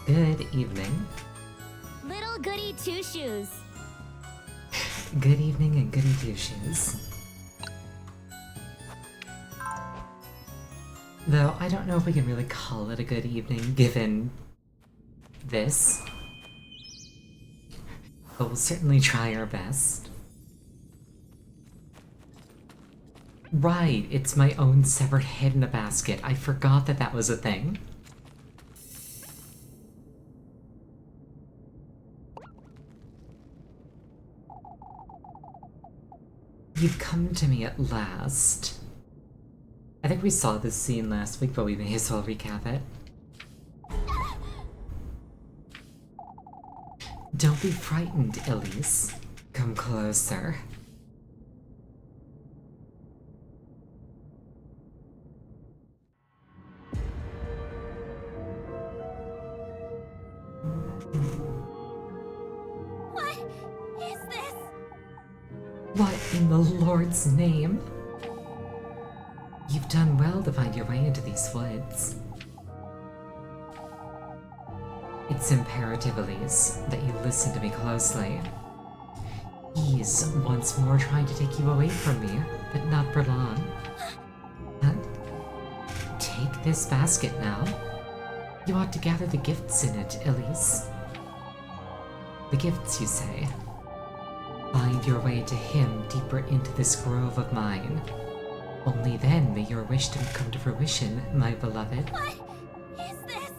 Good evening. Little Goody Two Shoes. Good evening and goody two shoes. Though I don't know if we can really call it a good evening given this. But we'll certainly try our best. Right, it's my own severed head in a basket. I forgot that that was a thing. You've come to me at last. I think we saw this scene last week, but we may as well recap it. Don't be frightened, Elise. Come closer. What is this? What in the Lord's name? You've done well to find your way into these woods. It's imperative, Elise, that you listen to me closely. He's once more trying to take you away from me, but not for long. Take this basket now. You ought to gather the gifts in it, Elise. The gifts, you say? Find your way to him deeper into this grove of mine. Only then may your wish to come to fruition, my beloved. What is this?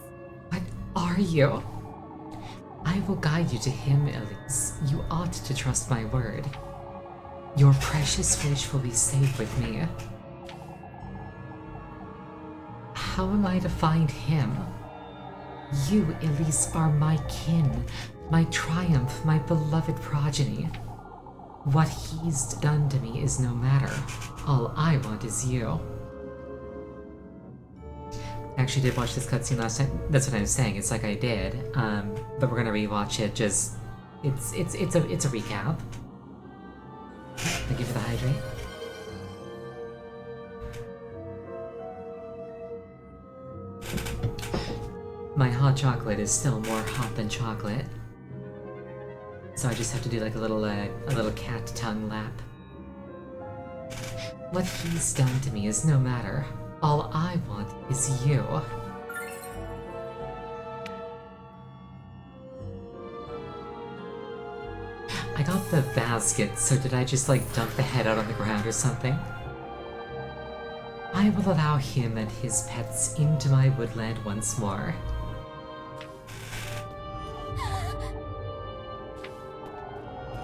What are you? I will guide you to him, Elise. You ought to trust my word. Your precious wish will be safe with me. How am I to find him? You, Elise, are my kin, my triumph, my beloved progeny. What he's done to me is no matter. All I want is you. I actually did watch this cutscene last time. That's what I was saying. It's like I did, but we're gonna rewatch it. Just it's a recap. Thank you for the hydrate. My hot chocolate is still more hot than chocolate, so I just have to do like a little cat tongue lap. What he's done to me is no matter. All I want is you. I got the basket, so did I just like dump the head out on the ground or something? I will allow him and his pets into my woodland once more.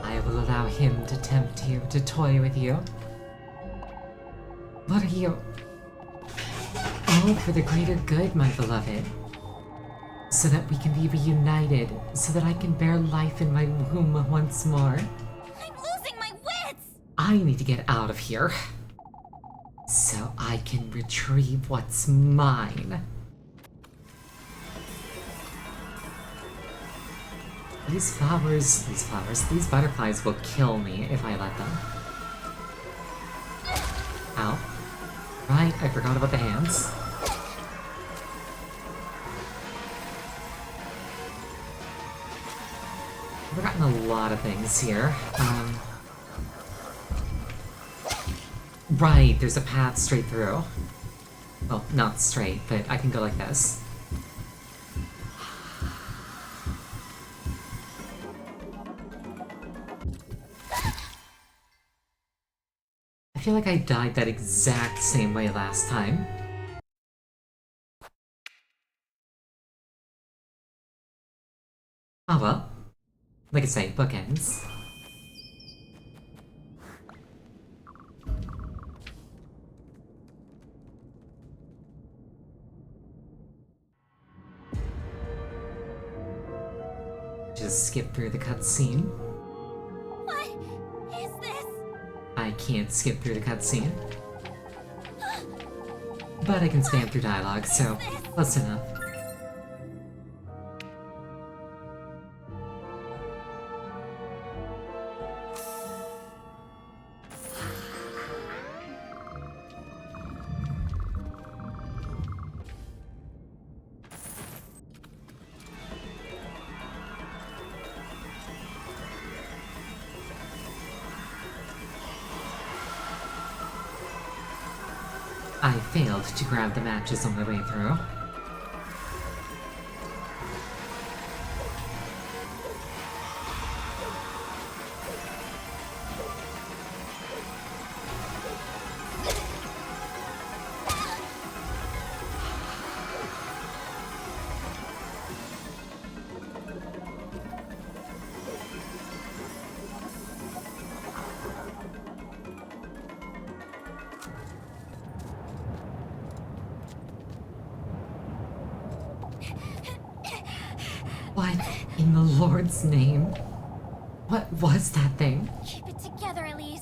I will allow him to tempt you, to toy with you. What are you? All for the greater good, my beloved. So that we can be reunited, so that I can bear life in my womb once more. I'm losing my wits! I need to get out of here, so I can retrieve what's mine. These butterflies will kill me if I let them. Ow. Right, I forgot about the hands. I've forgotten a lot of things here. Right, there's a path straight through. Well, not straight, but I can go like this. I feel like I died that exact same way last time. Oh well. Like I say, bookends. Just skip through the cutscene. What is this? I can't skip through the cutscene. But I can spam through dialogue, so close enough. I failed to grab the matches on my way through. What in the Lord's name? What was that thing? Keep it together, Elise.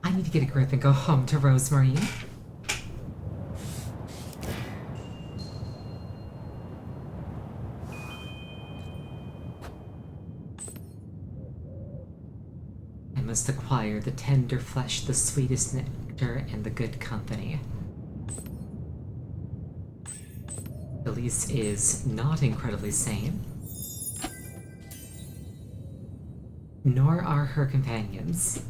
I need to get a grip and go home to Rosemary. I must acquire the tender flesh, the sweetest nectar, and the good company. Elise is not incredibly sane, nor are her companions.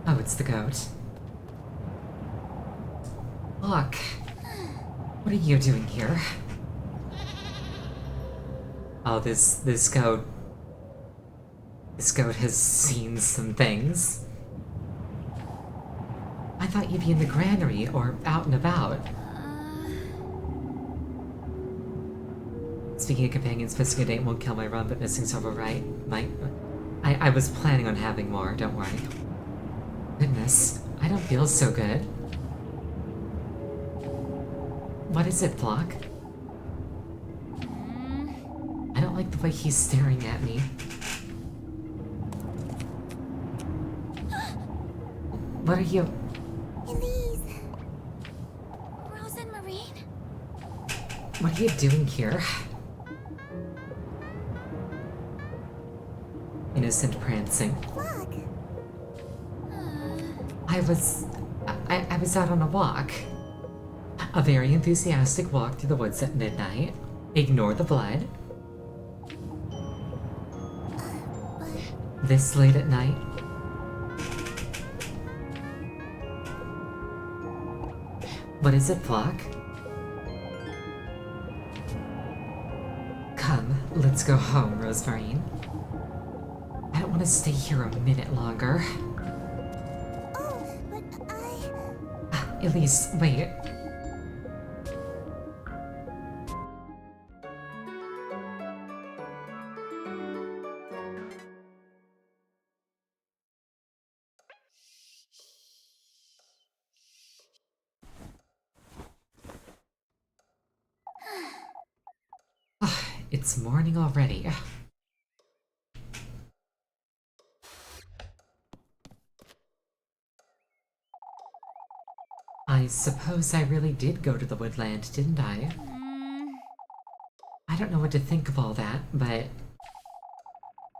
Oh, it's the goat. Look, what are you doing here? Oh, this goat has seen some things. I thought you'd be in the granary or out and about. Speaking of companions, missing a date won't kill my run, but missing several right. I was planning on having more, don't worry. Goodness, I don't feel so good. What is it, Flock? I don't like the way he's staring at me. What are you... Elise. Rose and Marine? What are you doing here? Innocent prancing. Look. I was out on a walk. A very enthusiastic walk through the woods at midnight. Ignore the blood. This late at night. What is it, Flock? Come, let's go home, Rosemary. I don't want to stay here a minute longer. Oh, but I... Elise, wait. It's morning already. I suppose I really did go to the woodland, didn't I? I don't know what to think of all that, but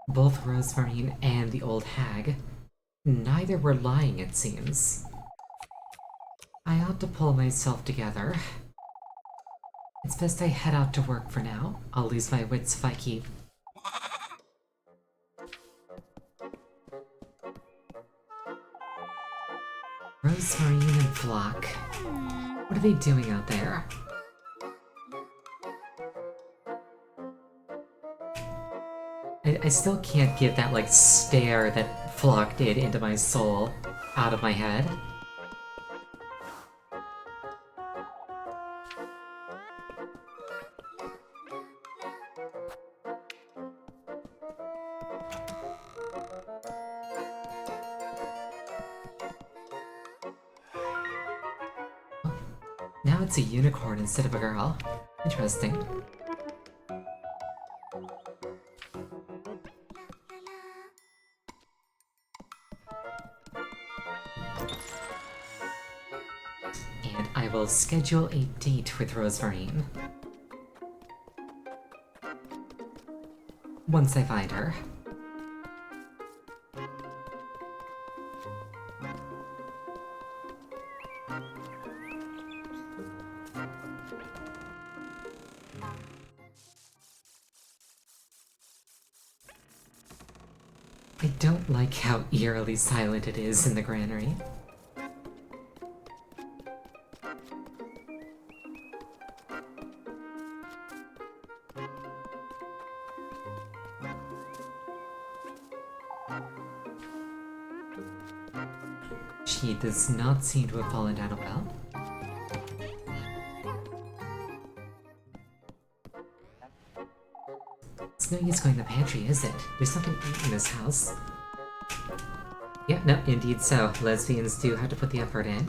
both Rosemary and the old hag, neither were lying, it seems. I ought to pull myself together. It's best I head out to work for now. I'll lose my wits if I keep... Rosemary and Flock. What are they doing out there? I still can't get that, like, stare that Flock did into my soul out of my head. Now it's a unicorn instead of a girl. Interesting. And I will schedule a date with Rosemary. Once I find her. I don't like how eerily silent it is in the granary. She does not seem to have fallen down a well. It's It's no use going to the pantry, is it? There's nothing to eat in this house. Yeah, no, indeed so. Lesbians do have to put the effort in.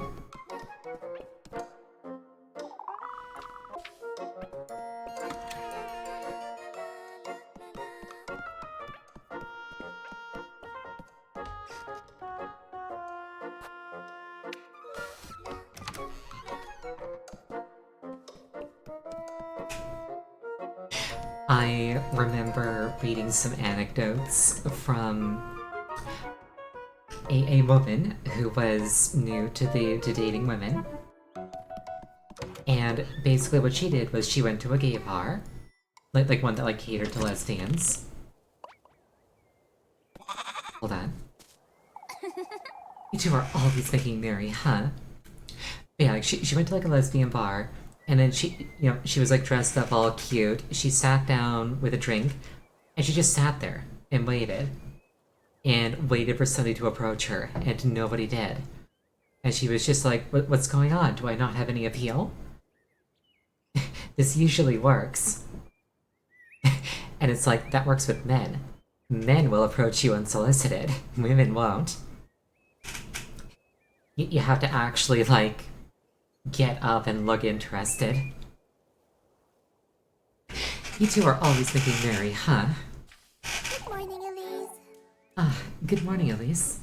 I remember reading some anecdotes from a woman who was new to dating women. And basically what she did was she went to a gay bar, like one that like catered to lesbians. Hold on. You two are always making merry, huh? But yeah, like she went to like a lesbian bar, and then she was like dressed up all cute. She sat down with a drink, and she just sat there and waited for somebody to approach her, and nobody did. And she was just like, what's going on? Do I not have any appeal? This usually works. And it's like, that works with men. Men will approach you unsolicited. Women won't. You have to actually, like, get up and look interested. You two are always making merry, huh? Good morning, Elise. Ah, good morning, Elise.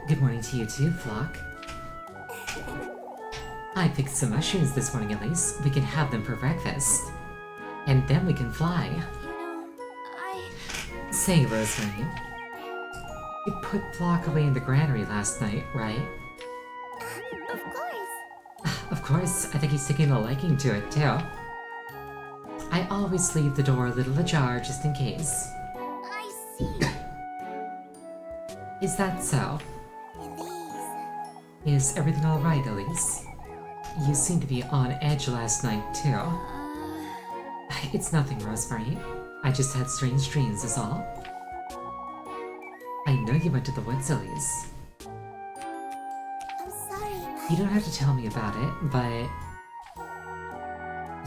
Good morning to you too, Flock. I picked some mushrooms this morning, Elise. We can have them for breakfast. And then we can fly. Say, Rosemary, you put Flock away in the granary last night, right? Of course. Of course, I think he's taking a liking to it, too. I always leave the door a little ajar just in case. I see. Is that so? Elise. Is everything alright, Elise? You seemed to be on edge last night, too. It's nothing, Rosemary. I just had strange dreams, is all. I know you went to the woods, Elise. I'm sorry. You don't have to tell me about it, but...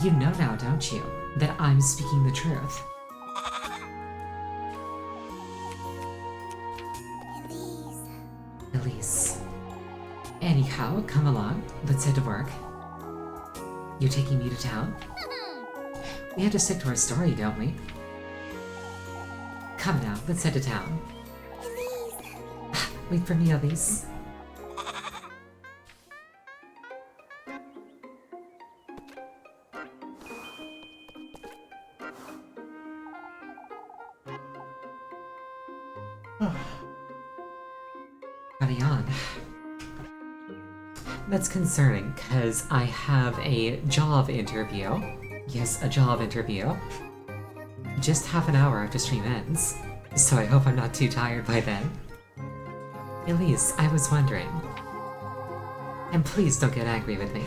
You know now, don't you, that I'm speaking the truth. Elise. Elise. Anyhow, come along. Let's head to work. You taking me to town? We have to stick to our story, don't we? Come now, let's head to town. Elise. Wait for me, Elise. Howdy on. That's concerning, because I have a job interview. Yes, a job interview. Just half an hour after stream ends, so I hope I'm not too tired by then. Elise, I was wondering. And please don't get angry with me.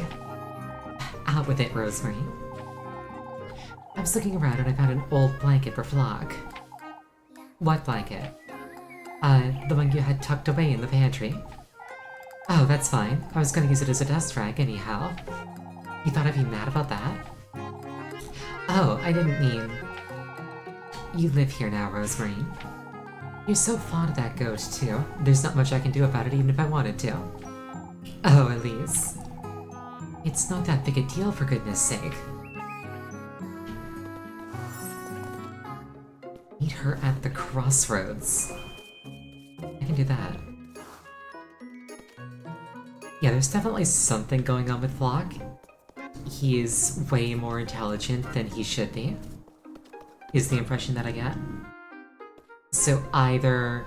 Out with it, Rosemary. I was looking around and I found an old blanket for Flock. What blanket? The one you had tucked away in the pantry. Oh, that's fine. I was gonna use it as a dust rag anyhow. You thought I'd be mad about that? Oh, I didn't mean... You live here now, Rosemary. You're so fond of that goat, too. There's not much I can do about it even if I wanted to. Oh, Elise. It's not that big a deal, for goodness sake. Meet her at the crossroads. I can do that. Yeah, there's definitely something going on with Flock. He is way more intelligent than he should be, is the impression that I get. So either...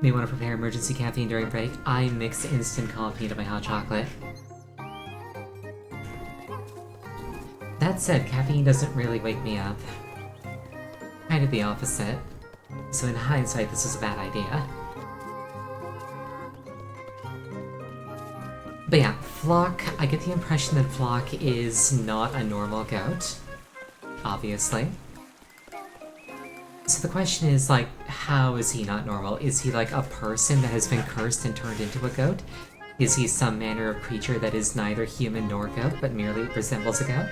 May want to prepare emergency caffeine during break. I mix instant coffee into my hot chocolate. That said, caffeine doesn't really wake me up. Kind of the opposite. So in hindsight, this is a bad idea. But yeah, Flock, I get the impression that Flock is not a normal goat. Obviously. So the question is, like, how is he not normal? Is he like a person that has been cursed and turned into a goat? Is he some manner of creature that is neither human nor goat, but merely resembles a goat?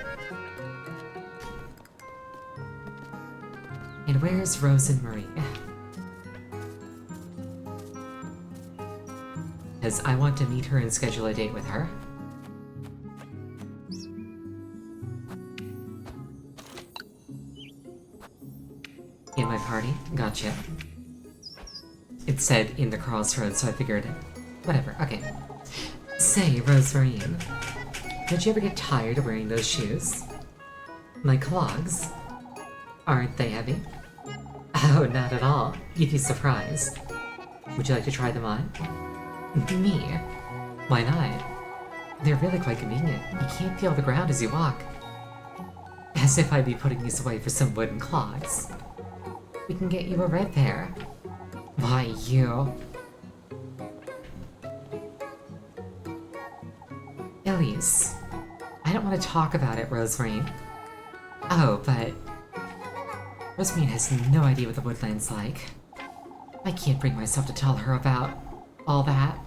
And where's Rose and Marie? Because I want to meet her and schedule a date with her. In my party? Gotcha. It said in the crossroads, so I figured... Whatever, okay. Say, Rosemarine, don't you ever get tired of wearing those shoes? My clogs? Aren't they heavy? Oh, not at all. You'd be surprised. Would you like to try them on? Me? Why not? They're really quite convenient. You can't feel the ground as you walk. As if I'd be putting these away for some wooden clogs. We can get you a red pair. Why, you? Elise, I don't want to talk about it, Rosemarine. Oh, but... Rosemarine has no idea what the woodland's like. I can't bring myself to tell her about all that.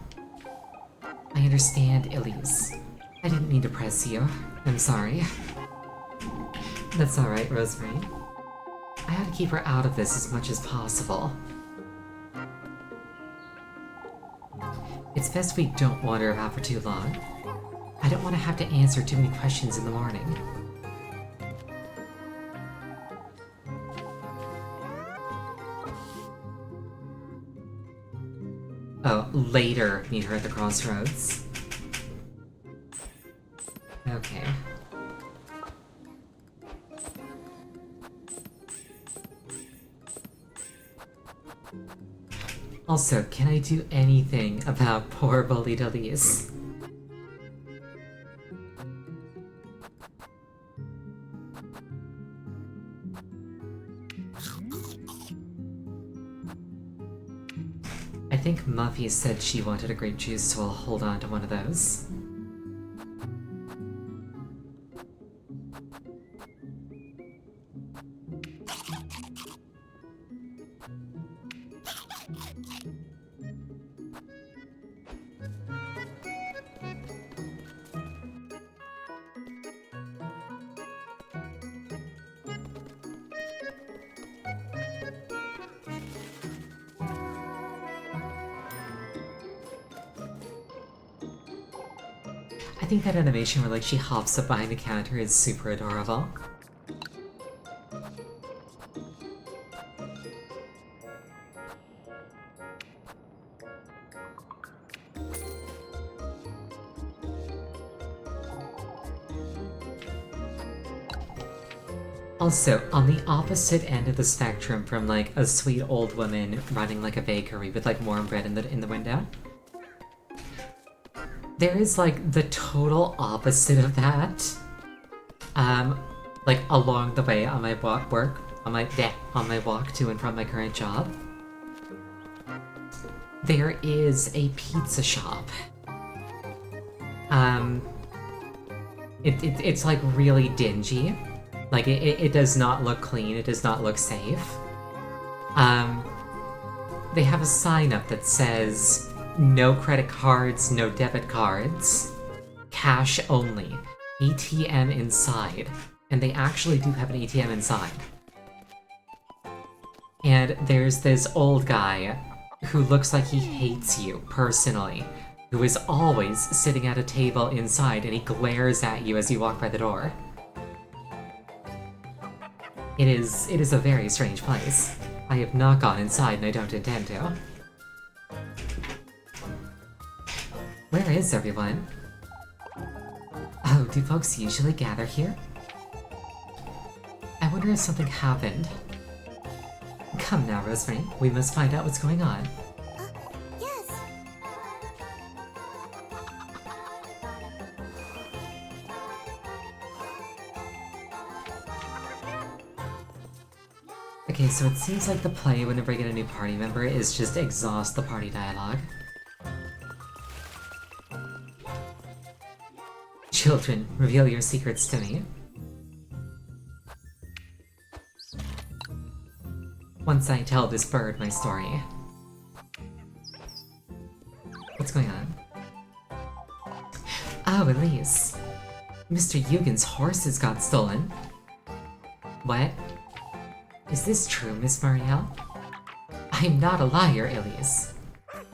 I understand, Elise. I didn't mean to press you. I'm sorry. That's alright, Rosemarine. I ought to keep her out of this as much as possible. It's best we don't wander about for too long. I don't want to have to answer too many questions in the morning. Oh, later meet her at the crossroads. Okay. Also, can I do anything about poor bullied Elise? I think Muffy said she wanted a grape juice, so I'll hold on to one of those. I think that animation where like she hops up behind the counter is super adorable. Also, on the opposite end of the spectrum from like a sweet old woman running like a bakery with like warm bread in the window, there is like the total opposite of that. Like along the way on my walk on my walk to and from my current job, there is a pizza shop. It's like really dingy. Like, it does not look clean, it does not look safe. They have a sign up that says, no credit cards, no debit cards, cash only, ATM inside. And they actually do have an ATM inside. And there's this old guy who looks like he hates you, personally, who is always sitting at a table inside, and he glares at you as you walk by the door. It is a very strange place. I have not gone inside and I don't intend to. Where is everyone? Oh, do folks usually gather here? I wonder if something happened. Come now, Rosemary, we must find out what's going on. Yes. Okay, so it seems like the play whenever I get a new party member is just exhaust the party dialogue. Children, reveal your secrets to me. once I tell this bird my story. What's going on? Oh, Elise. Mr. Yugen's horses got stolen. What? Is this true, Miss Muriel? I'm not a liar, Elise.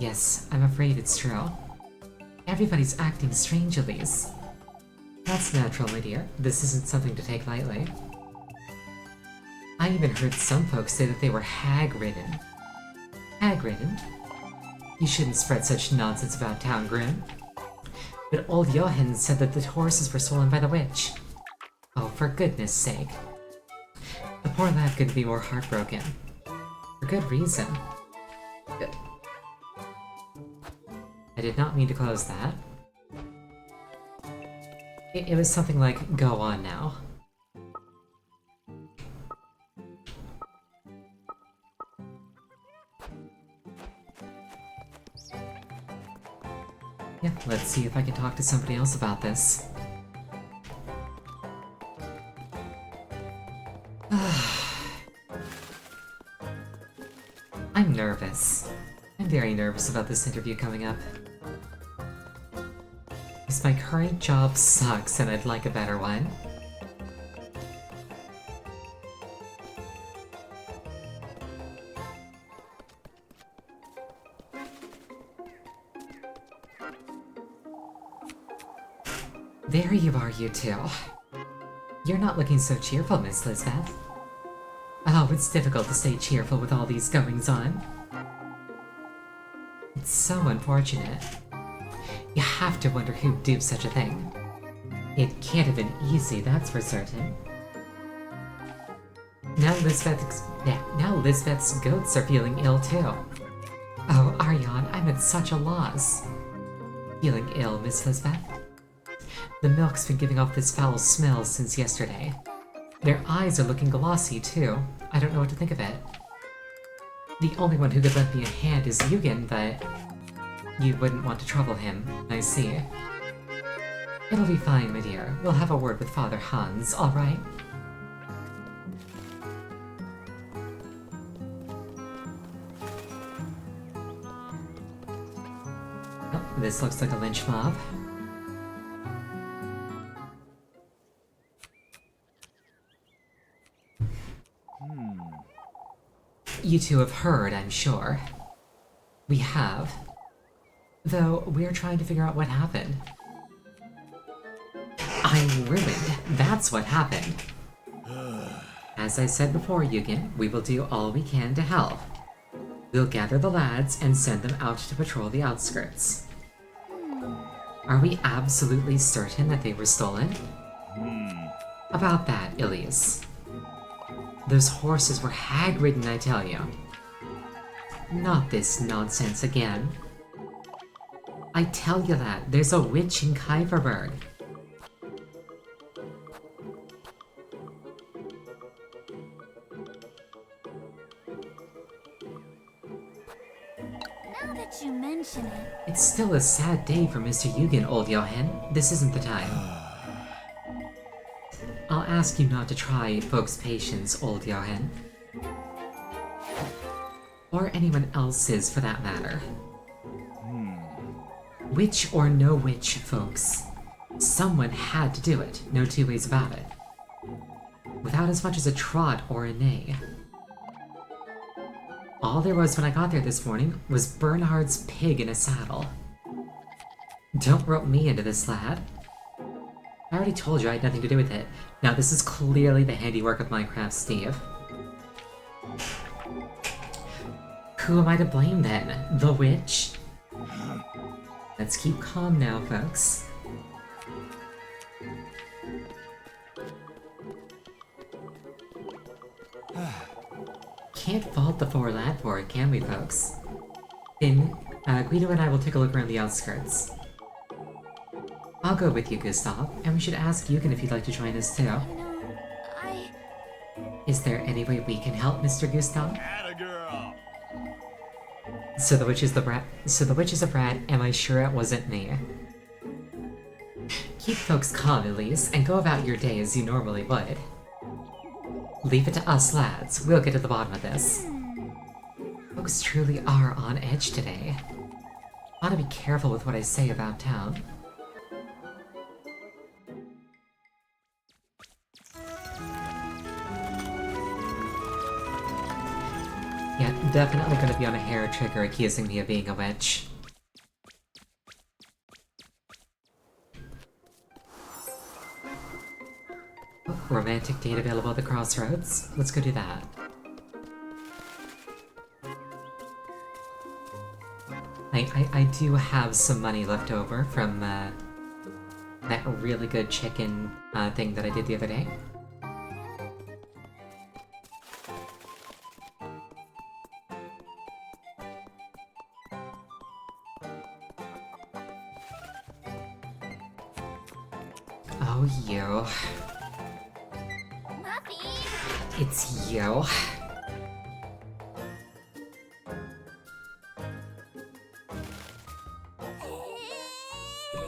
Yes, I'm afraid it's true. Everybody's acting strange, Elise. That's natural, my dear. This isn't something to take lightly. I even heard some folks say that they were hag-ridden. Hag-ridden? You shouldn't spread such nonsense about town, Grim. But old Johan said that the horses were stolen by the witch. Oh, for goodness sake. The poor lad couldn't be more heartbroken. For good reason. I did not mean to close that. It was something like, go on now. Yeah, let's see if I can talk to somebody else about this. I'm nervous. I'm very nervous about this interview coming up. Because my current job sucks and I'd like a better one. There you are, you two. You're not looking so cheerful, Miss Lisbeth. Oh, it's difficult to stay cheerful with all these goings-on. It's so unfortunate. You have to wonder who'd do such a thing. It can't have been easy, that's for certain. Now Lisbeth's goats are feeling ill too. Oh, Aryan, I'm at such a loss. Feeling ill, Miss Lisbeth? The milk's been giving off this foul smell since yesterday. Their eyes are looking glossy too. I don't know what to think of it. The only one who could lend me a hand is Yugen, but you wouldn't want to trouble him, I see. It'll be fine, my dear. We'll have a word with Father Hans, alright? Oh, this looks like a lynch mob. You two have heard, I'm sure. We have. Though, we're trying to figure out what happened. I'm ruined. That's what happened. As I said before, Yugen, we will do all we can to help. We'll gather the lads and send them out to patrol the outskirts. Are we absolutely certain that they were stolen? About that, Ilias. Those horses were hag-ridden, I tell you. Not this nonsense again. I tell you that, there's a witch in Kieferberg. Now that you mention it, It's still a sad day for Mr. Yugen, old Johan. This isn't the time. I'll ask you not to try folks' patience, old Johan. Or anyone else's, for that matter. Witch or no witch, folks. Someone had to do it, no two ways about it. Without as much as a trot or a neigh. All there was when I got there this morning was Bernhard's pig in a saddle. Don't rope me into this, lad. I already told you I had nothing to do with it. Now this is clearly the handiwork of Minecraft Steve. Who am I to blame then? The witch? Let's keep calm now, folks. Can't fault the poor lad for it, can we, folks? Then, Guido and I will take a look around the outskirts. I'll go with you, Gustav, and we should ask Yugen if he'd like to join us too. I... Is there any way we can help, Mr. Gustav? Atta-girl. So the witch is a brat, am I sure it wasn't me? Keep folks calm, Elise, and go about your day as you normally would. Leave it to us, lads. We'll get to the bottom of this. Folks truly are on edge today. Ought to be careful with what I say about town. Yeah, definitely gonna be on a hair trigger accusing me of being a witch. Oh, romantic date available at the crossroads. Let's go do that. I do have some money left over from that really good chicken thing that I did the other day. Oh, you. Muffy! It's you.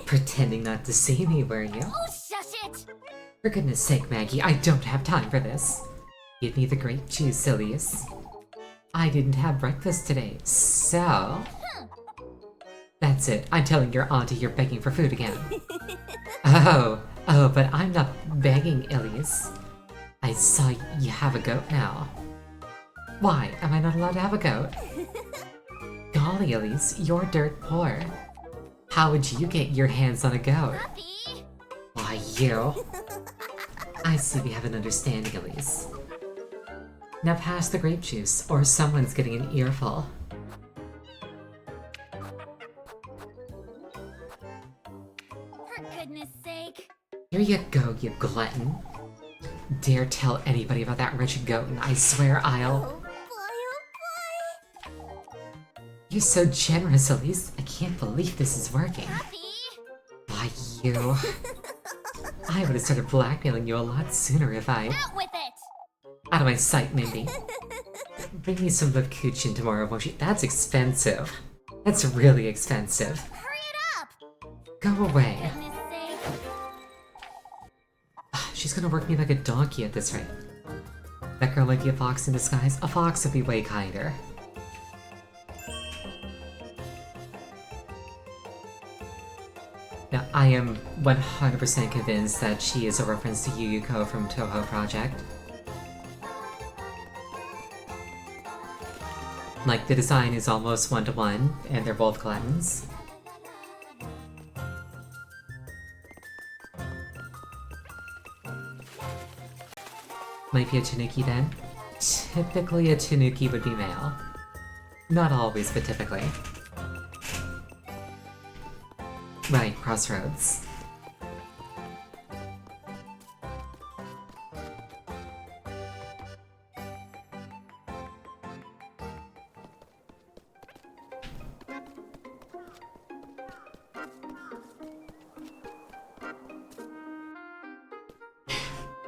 Pretending not to see me, were you? Oh, shush it! For goodness sake, Maggie, I don't have time for this. Give me the grape juice, sillies. I didn't have breakfast today, so... That's it. I'm telling your auntie you're begging for food again. Oh, but I'm not begging, Elise. I saw you have a goat now. Why? Am I not allowed to have a goat? Golly, Elise, you're dirt poor. How would you get your hands on a goat? Muffy! Why, you. I see we have an understanding, Elise. Now pass the grape juice, or someone's getting an earful. For goodness sake. Here you go, you glutton. Dare tell anybody about that wretched goat, and I swear I'll... Oh boy. You're so generous, Elise. I can't believe this is working. Muffy! Why, you... I would have started blackmailing you a lot sooner if I... Out with it! Out of my sight, Mindy. Bring me some live kuchen tomorrow, won't you? That's expensive. That's really expensive. Hurry it up! Go away. Goodness sake. She's gonna work me like a donkey at this rate. That girl might be a fox in disguise. A fox would be way kinder. Now, I am 100% convinced that she is a reference to Yuyuko from Toho Project. Like, the design is almost one-to-one, and they're both gluttons. Might be a tanuki then? Typically a tanuki would be male. Not always, but typically. Right, crossroads.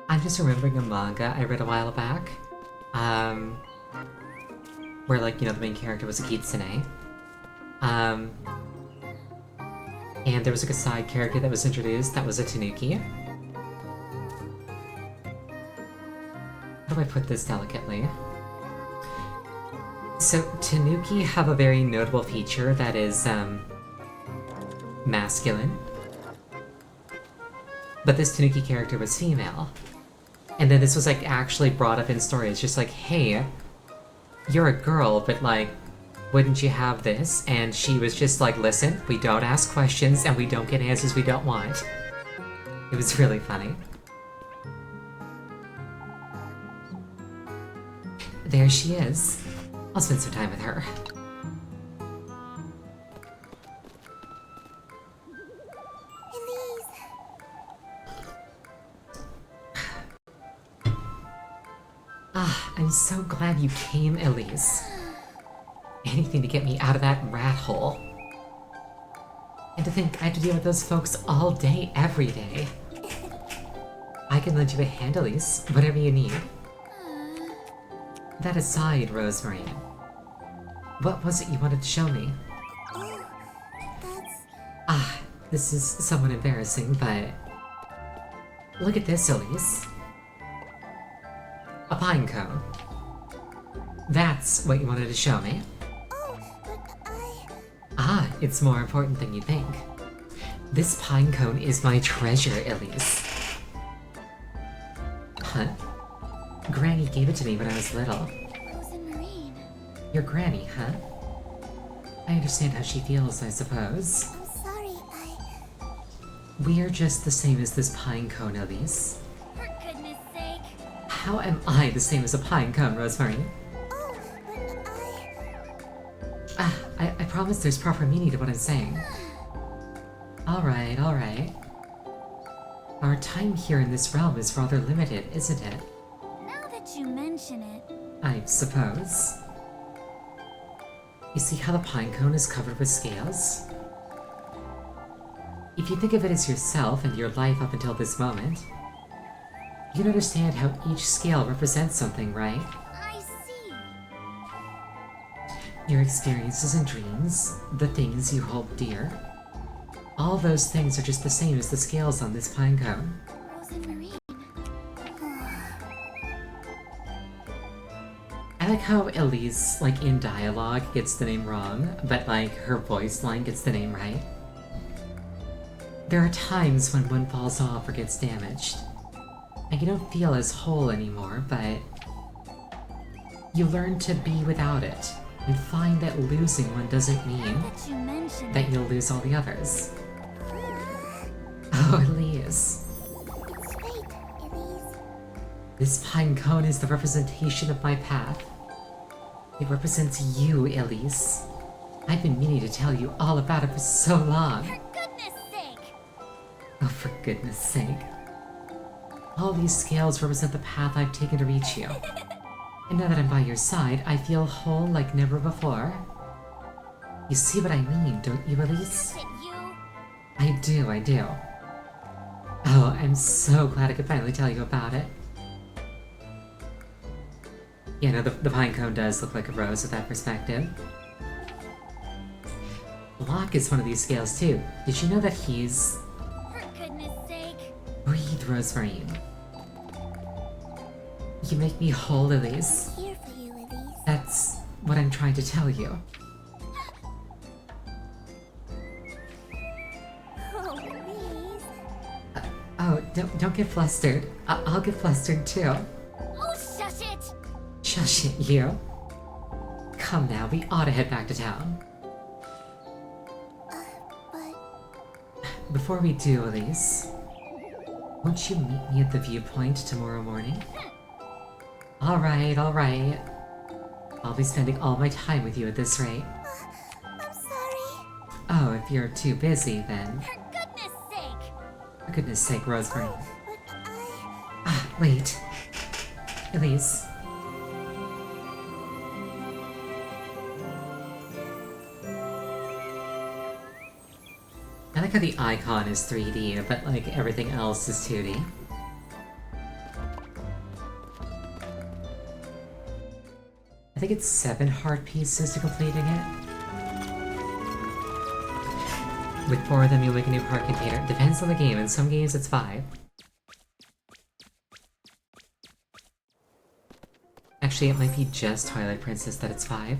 I'm just remembering a manga I read a while back, where, like, you know, the main character was a kitsune. And there was, like, a side character that was introduced that was a tanuki. How do I put this delicately? So, tanuki have a very notable feature that is, masculine. But this tanuki character was female. And then this was, like, actually brought up in story. It's just like, hey, you're a girl, but, like, wouldn't you have this? And she was just like, listen, we don't ask questions and we don't get answers we don't want. It was really funny. There she is. I'll spend some time with her. Ah, I'm so glad you came, Elise. Anything to get me out of that rat hole. And to think I have to deal with those folks all day, every day. I can lend you a hand, Elise, whatever you need. That aside, Rosemary, what was it you wanted to show me? Oh, that's... Ah, this is somewhat embarrassing, but... Look at this, Elise. A pine cone. That's what you wanted to show me? Oh, but Ah, it's more important than you think. This pine cone is my treasure, Elise. Huh? Granny gave it to me when I was little. Frozen Marine. Your granny, huh? I understand how she feels, I suppose. I'm sorry, We are just the same as this pine cone, Elise. For goodness sake. How am I the same as a pine cone, Rosemary? Oh, but I promise there's proper meaning to what I'm saying. Alright, alright. Our time here in this realm is rather limited, isn't it? Now that you mention it. I suppose. You see how the pine cone is covered with scales? If you think of it as yourself and your life up until this moment, you can understand how each scale represents something, right? I see. Your experiences and dreams, the things you hold dear. All those things are just the same as the scales on this pine cone. Frozen Marine. I like how Elise, like in dialogue, gets the name wrong, but like her voice line gets the name right. There are times when one falls off or gets damaged, and you don't feel as whole anymore, but you learn to be without it, and find that losing one doesn't mean Now that you mention that it. you'll lose all the others. Oh, Elise. It's fate, Elise. This pine cone is the representation of my path. It represents you, Elise. I've been meaning to tell you all about it for so long. For goodness sake. Oh, for goodness sake. All these scales represent the path I've taken to reach you. And now that I'm by your side, I feel whole like never before. You see what I mean, don't you, Elise? Is it you? I do, I do. Oh, I'm so glad I could finally tell you about it. Yeah, no, the pine cone does look like a rose with that perspective. Locke is one of these scales too. Did you know that he's... For goodness sake. Breathe, Rosemary. You make me whole, Elise. Here for you, Elise. That's what I'm trying to tell you. Oh, please. Oh, don't get flustered. I'll get flustered too. Oh, shush it! Shush it, you. Come now, we ought to head back to town. But Before we do, Elise, won't you meet me at the viewpoint tomorrow morning? Alright, alright. I'll be spending all my time with you at this rate. I'm sorry. Oh, if you're too busy, then... For goodness sake. For goodness sake, Rosemary. But Ah, wait. Elise. I like how the icon is 3D, but like everything else is 2D. I think it's 7 heart pieces to completing it. With 4 of them, you'll make a new heart container. Depends on the game. In some games, it's 5. Actually, it might be just Twilight Princess that it's 5.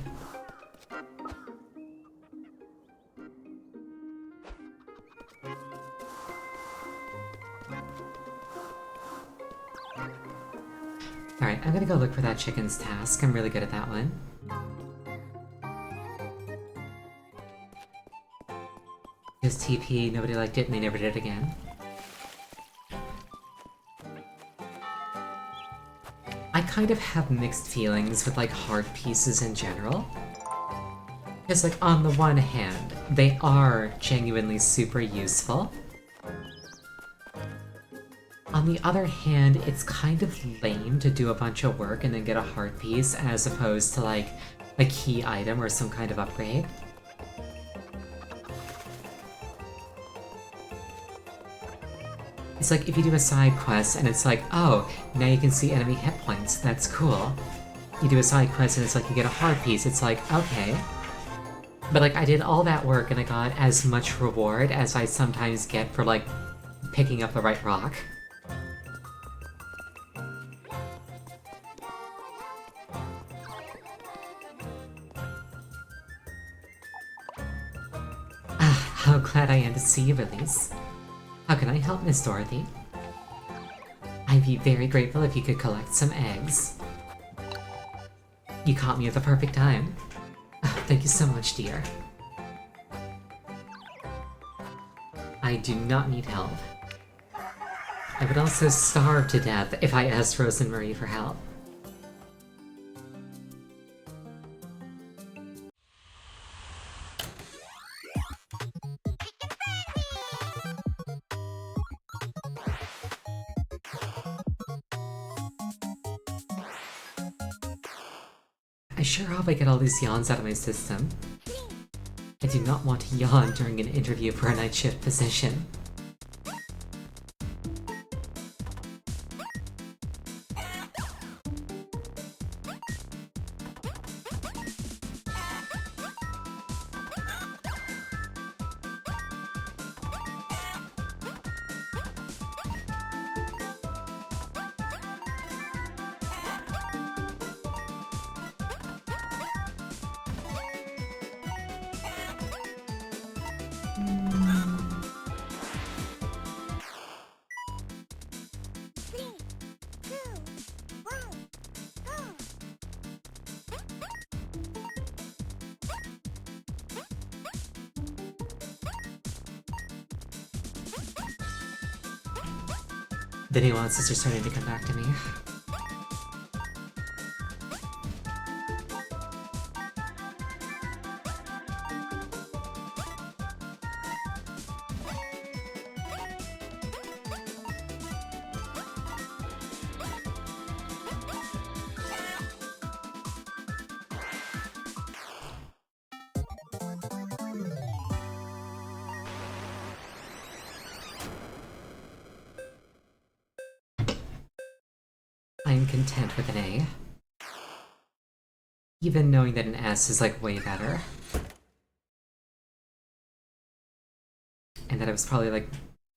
Alright, I'm gonna go look for that chicken's task. I'm really good at that one. Just TP, nobody liked it, and they never did it again. I kind of have mixed feelings with, like, heart pieces in general. Because, like, on the one hand, they are genuinely super useful. On the other hand, it's kind of lame to do a bunch of work and then get a heart piece as opposed to, like, a key item or some kind of upgrade. It's like if you do a side quest and it's like, oh, now you can see enemy hit points, that's cool. You do a side quest and it's like you get a heart piece, it's like, okay. But like I did all that work and I got as much reward as I sometimes get for like picking up the right rock. How glad I am to see you, Elise. How can I help, Miss Dorothy? I'd be very grateful if you could collect some eggs. You caught me at the perfect time. Oh, thank you so much, dear. I do not need help. I would also starve to death if I asked Rose and Marie for help. I sure hope I get all these yawns out of my system. I do not want to yawn during an interview for a night shift position. The nuances are starting to come back to me. I am content with an A. Even knowing that an S is like way better. And that I was probably like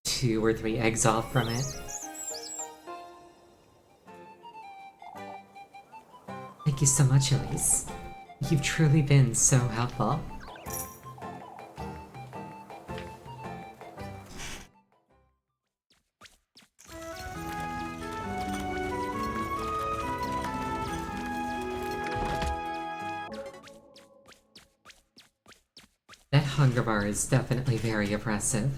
2 or 3 eggs off from it. Thank you so much, Elise. You've truly been so helpful. That hunger bar is definitely very oppressive.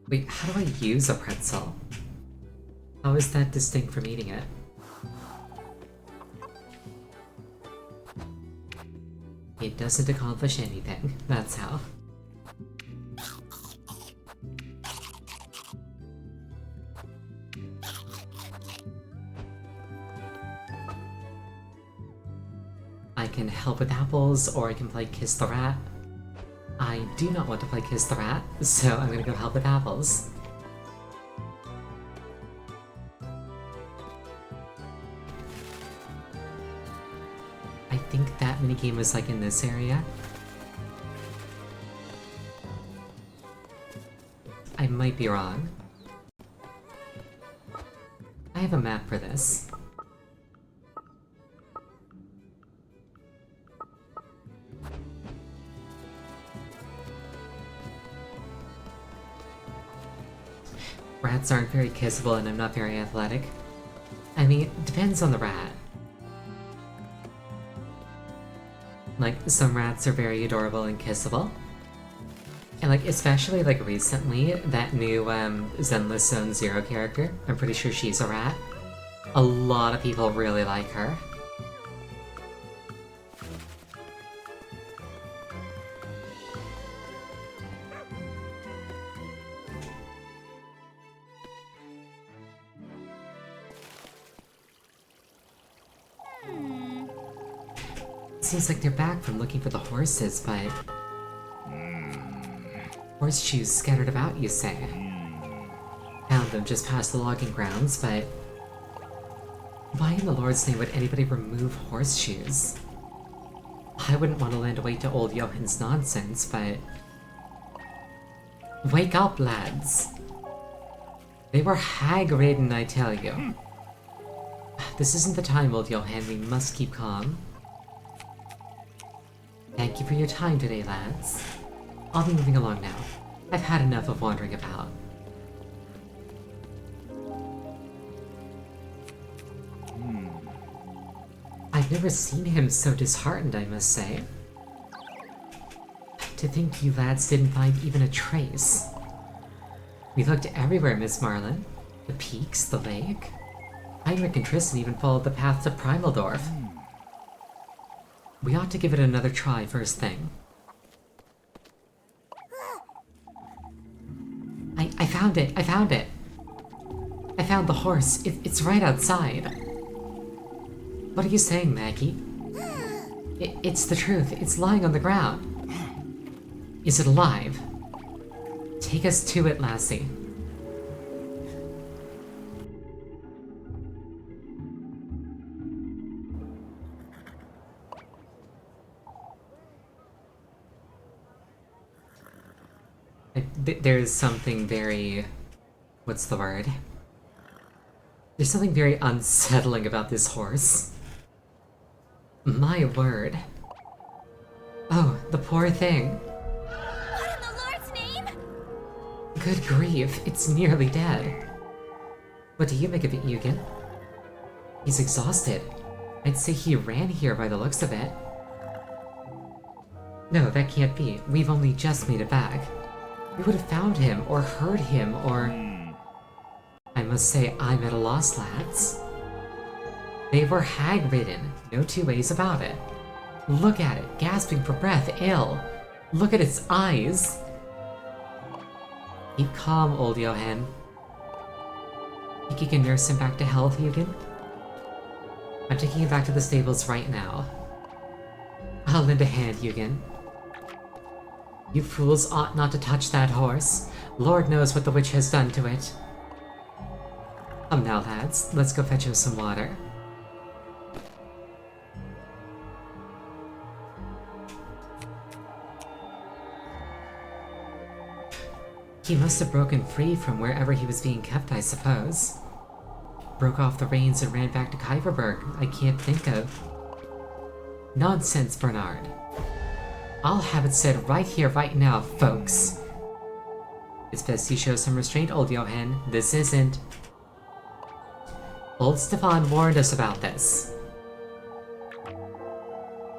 Wait, how do I use a pretzel? How is that distinct from eating it? It doesn't accomplish anything, that's how. I can help with apples, or I can play Kiss the Rat. I do not want to play Kiss the Rat, so I'm gonna go help with apples. I think that minigame was like in this area. I might be wrong. I have a map for this. Rats aren't very kissable and I'm not very athletic. I mean, it depends on the rat. Like, some rats are very adorable and kissable. And like, especially like recently, that new Zenless Zone Zero character, I'm pretty sure she's a rat. A lot of people really like her. Seems like they're back from looking for the horses, but... Horseshoes scattered about, you say? Found them just past the logging grounds, but... Why in the Lord's name would anybody remove horseshoes? I wouldn't want to lend a weight to old Johann's nonsense, but... Wake up, lads! They were hag-ridden, I tell you. This isn't the time, old Johann. We must keep calm. Thank you for your time today, lads. I'll be moving along now. I've had enough of wandering about. I've never seen him so disheartened, I must say. To think you lads didn't find even a trace. We looked everywhere, Miss Marlin. The peaks, the lake. Heinrich and Tristan even followed the path to Primaldorf. We ought to give it another try first thing. I found it! I found it! I found the horse. It's right outside. What are you saying, Maggie? It's the truth. It's lying on the ground. Is it alive? Take us to it, lassie. There's something very... what's the word? There's something very unsettling about this horse. My word. Oh, the poor thing. What in the Lord's name? Good grief, it's nearly dead. What do you make of it, Eugen? He's exhausted. I'd say he ran here by the looks of it. No, that can't be. We've only just made it back. We would have found him, or heard him, or... I must say, I'm at a loss, lads. They were hag-ridden, no two ways about it. Look at it, gasping for breath, ill. Look at its eyes. Keep calm, old Johann. Think you can nurse him back to health, Eugen? I'm taking him back to the stables right now. I'll lend a hand, Eugen. You fools ought not to touch that horse. Lord knows what the witch has done to it. Come now, lads. Let's go fetch him some water. He must have broken free from wherever he was being kept, I suppose. Broke off the reins and ran back to Kyverberg. I can't think of. Nonsense, Bernard. I'll have it said right here, right now, folks. It's best you show some restraint, old Johann. This isn't... Old Stefan warned us about this.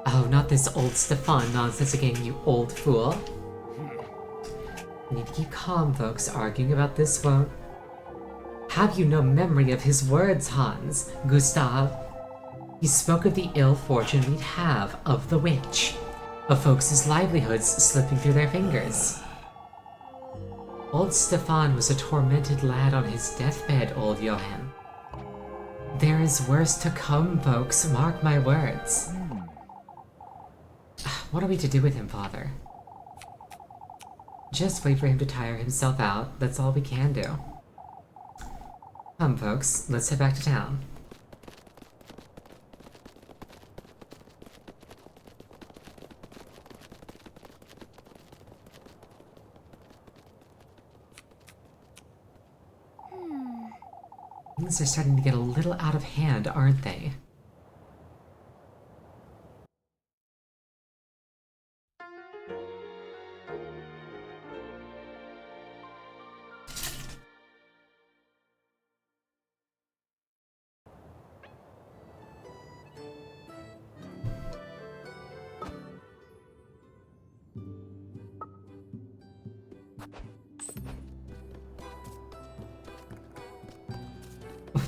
Oh, not this old Stefan nonsense again, you old fool. You need to keep calm, folks. Arguing about this won't... Have you no memory of his words, Hans? Gustav? He spoke of the ill fortune we'd have, of the witch. Of folks' livelihoods slipping through their fingers. Old Stefan was a tormented lad on his deathbed, old Johann. There is worse to come, folks, mark my words. What are we to do with him, father? Just wait for him to tire himself out, that's all we can do. Come, folks, let's head back to town. Things are starting to get a little out of hand, aren't they?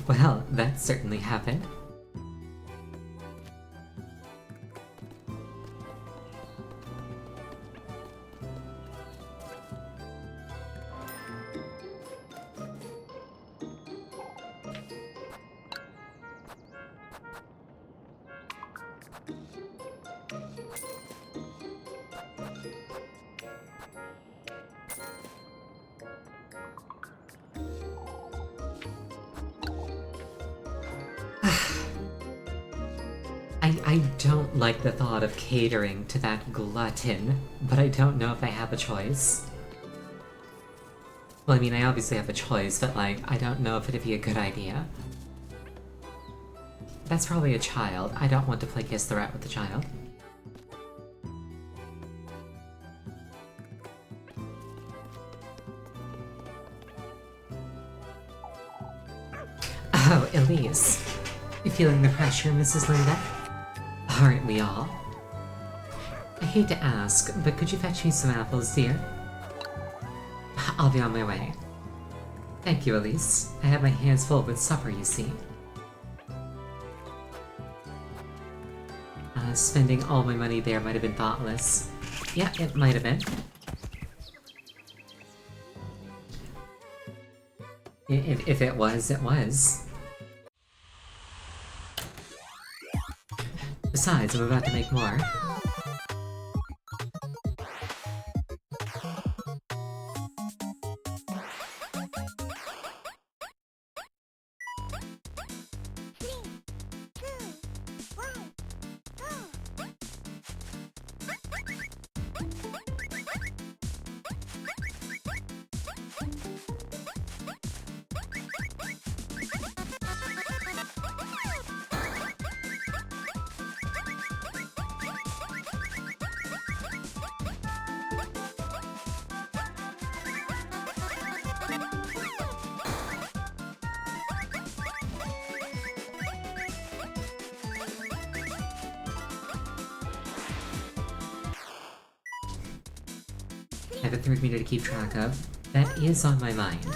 Well, that certainly happened. I don't like the thought of catering to that glutton, but I don't know if I have a choice. Well, I mean, I obviously have a choice, but like, I don't know if it'd be a good idea. That's probably a child. I don't want to play Kiss the Rat with the child. Oh, Elise. You feeling the pressure, Mrs. Linda? Aren't we all? I hate to ask, but could you fetch me some apples, dear? I'll be on my way. Thank you, Elise. I have my hands full with supper, you see. Spending all my money there might have been thoughtless. Yeah, it might have been. If it was, it was. Besides, I'm about to make more. I have a third meter to keep track of. That is on my mind.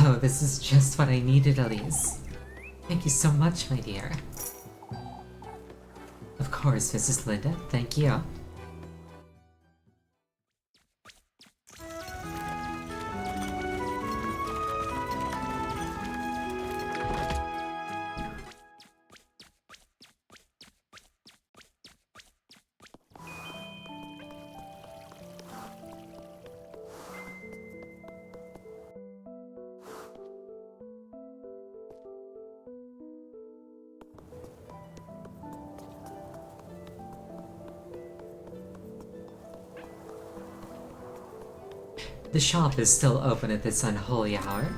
Oh, this is just what I needed, Elise. Thank you so much, my dear. Of course, Mrs. Linda, thank you. The shop is still open at this unholy hour.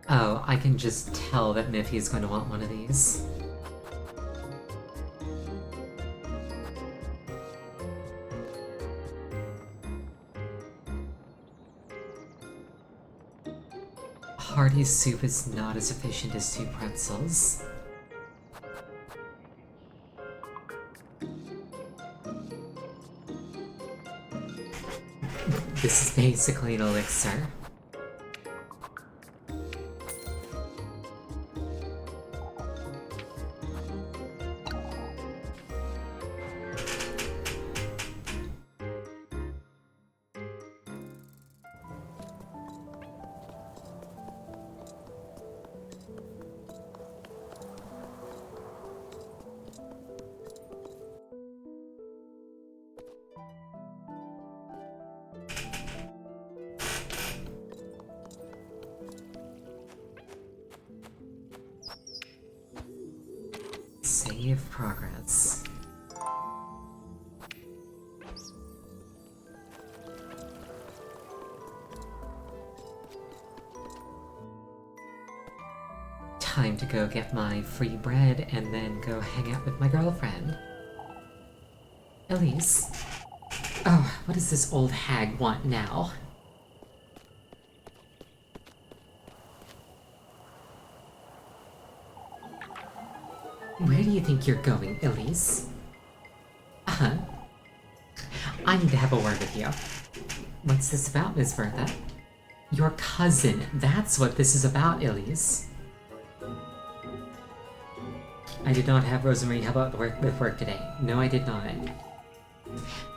Oh, I can just tell that Miffy is going to want one of these. Hearty soup is not as efficient as 2 pretzels. This is basically an elixir. Save progress. Time to go get my free bread and then go hang out with my girlfriend. Elise? Oh, what does this old hag want now? Where do you think you're going, Elise? Uh-huh. I need to have a word with you. What's this about, Miss Bertha? Your cousin. That's what this is about, Elise. I did not have Rosemary help out with work today. No, I did not.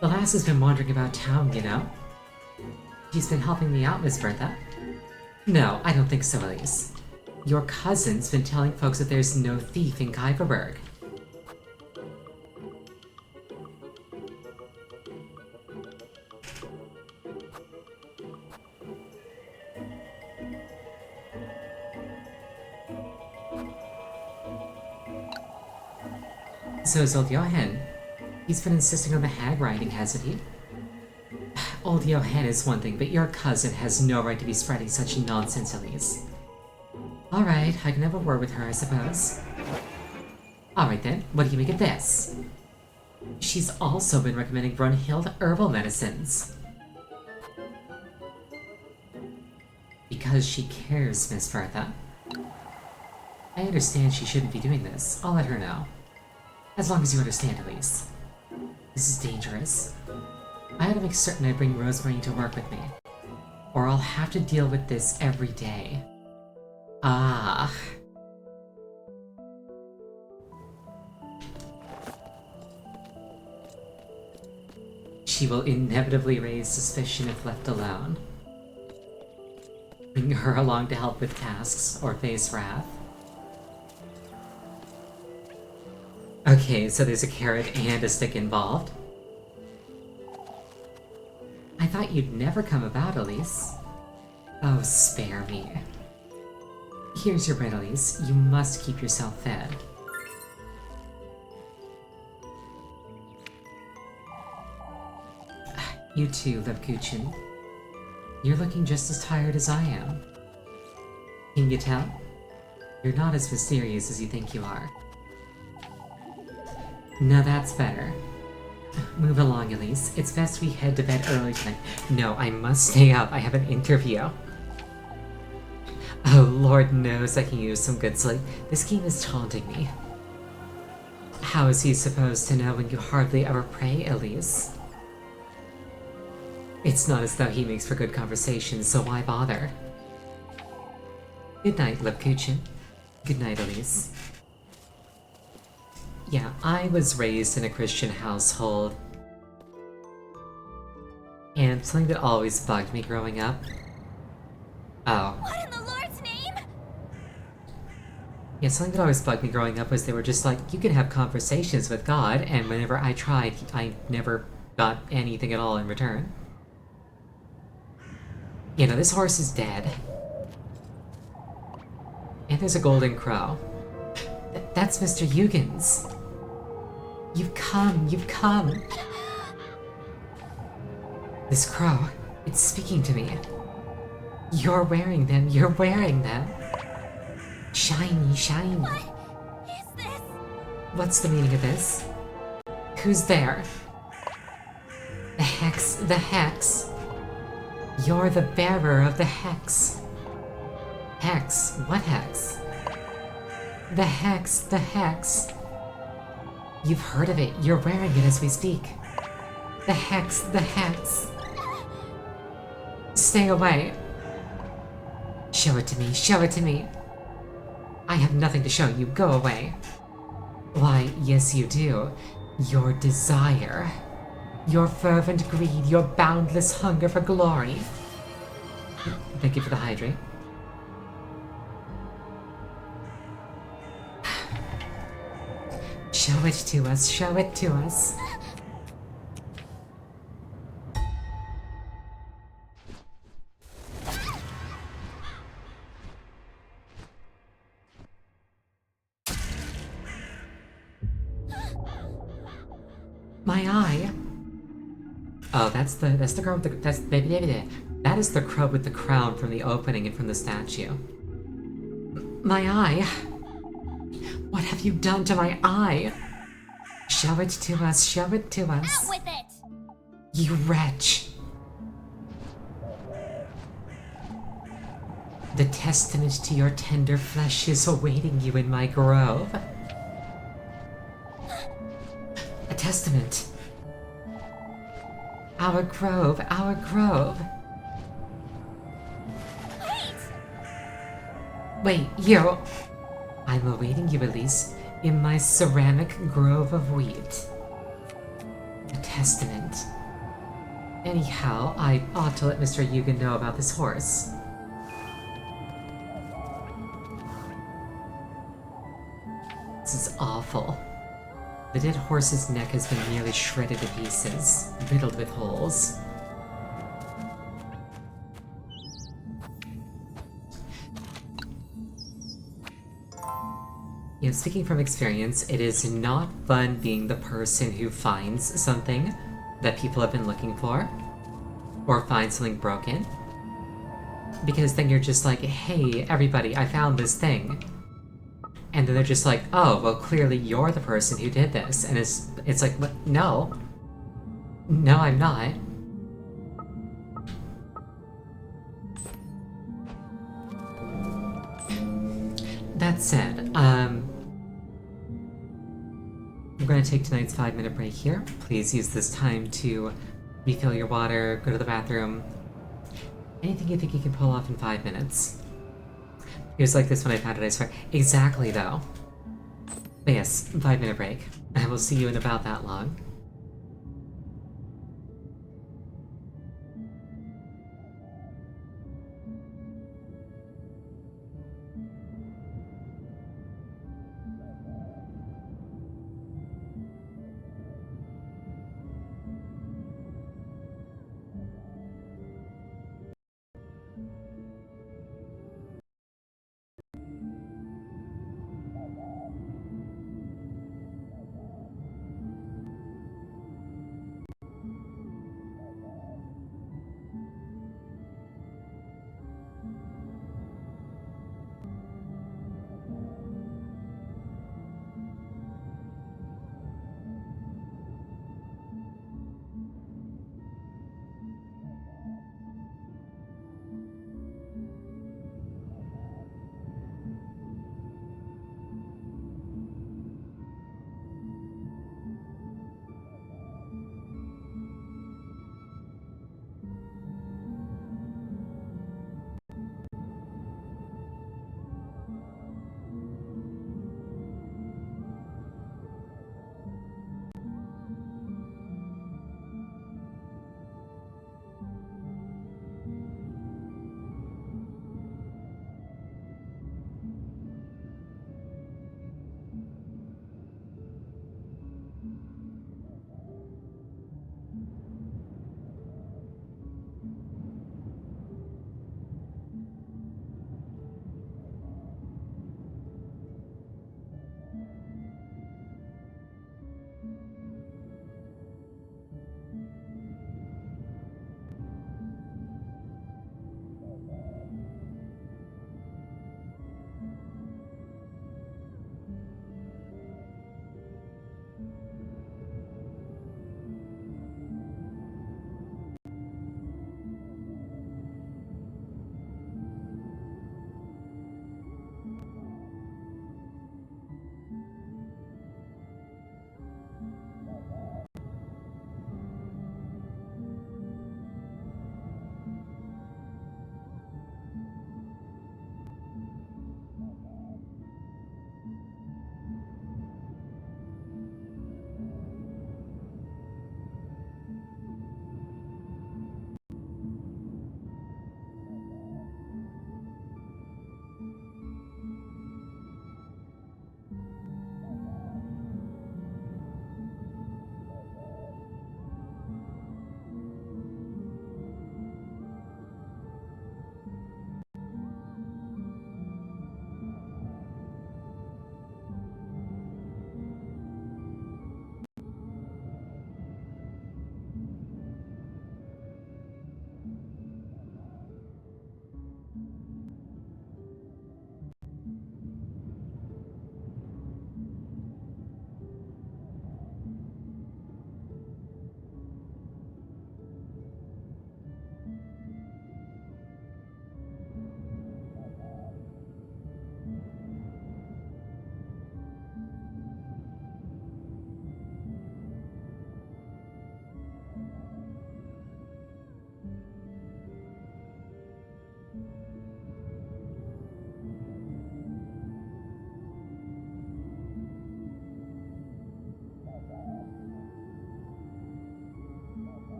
The lass has been wandering about town, you know. She's been helping me out, Miss Bertha. No, I don't think so, Elise. Your cousin's been telling folks that there's no thief in Kuiperberg. So is old Johan. He's been insisting on the hag riding, hasn't he? Old Johan is one thing, but your cousin has no right to be spreading such nonsense, Elise. Alright, I can have a word with her, I suppose. Alright then, what do you make of this? She's also been recommending Brunhild herbal medicines. Because she cares, Miss Bertha. I understand she shouldn't be doing this. I'll let her know. As long as you understand, Elise. This is dangerous. I had to make certain I bring Rosemary to work with me, or I'll have to deal with this every day. Ah. She will inevitably raise suspicion if left alone. Bring her along to help with tasks or face wrath. Okay, so there's a carrot and a stick involved. I thought you'd never come about, Elise. Oh, spare me. Here's your bread, Elise. You must keep yourself fed. You too, Levkuchen. You're looking just as tired as I am. Can you tell? You're not as mysterious as you think you are. Now that's better. Move along, Elise. It's best we head to bed early tonight. No, I must stay up. I have an interview. Oh, Lord knows I can use some good sleep. This game is taunting me. How is he supposed to know when you hardly ever pray, Elise? It's not as though he makes for good conversation, so why bother? Good night, Lipkuchen. Good night, Elise. Yeah, I was raised in a Christian household. And something that always bugged me growing up. Oh. What in the Lord's name? Yeah, something that always bugged me growing up was they were just like, you can have conversations with God, and whenever I tried, I never got anything at all in return. You know, this horse is dead. And there's a golden crow. That's Mr. Huggins. You've come, you've come. This crow, it's speaking to me. You're wearing them, you're wearing them. Shiny, shiny. What is this? What's the meaning of this? Who's there? The hex, the hex. You're the bearer of the hex. Hex? What hex? The hex, the hex. You've heard of it. You're wearing it as we speak. The hex, the hex. Stay away. Show it to me, show it to me. I have nothing to show you. Go away. Why, yes you do. Your desire. Your fervent greed, your boundless hunger for glory. Thank you for the hydrate. Show it to us, show it to us. My eye. Oh, that's the crow with the that is the crow with the crown from the opening and from the statue. My eye. What have you done to my eye? Show it to us, show it to Out us. with it! You wretch. The testament to your tender flesh is awaiting you in my grove. A testament. Our grove, our grove. Wait! Wait, you. I'm awaiting you, Elise, in my ceramic grove of wheat. A testament. Anyhow, I ought to let Mr. Yugen know about this horse. This is awful. The dead horse's neck has been nearly shredded to pieces, riddled with holes. You know, speaking from experience, it is not fun being the person who finds something that people have been looking for, or finds something broken. Because then you're just like, hey, everybody, I found this thing. And then they're just like, oh, well, clearly you're the person who did this. And it's like, what? No. No, I'm not. That said, we're going to take tonight's 5-minute break here. Please use this time to refill your water, go to the bathroom. Anything you think you can pull off in 5 minutes. It was like this when I found it, I swear. Exactly, though. But yes, 5-minute break. I will see you in about that long.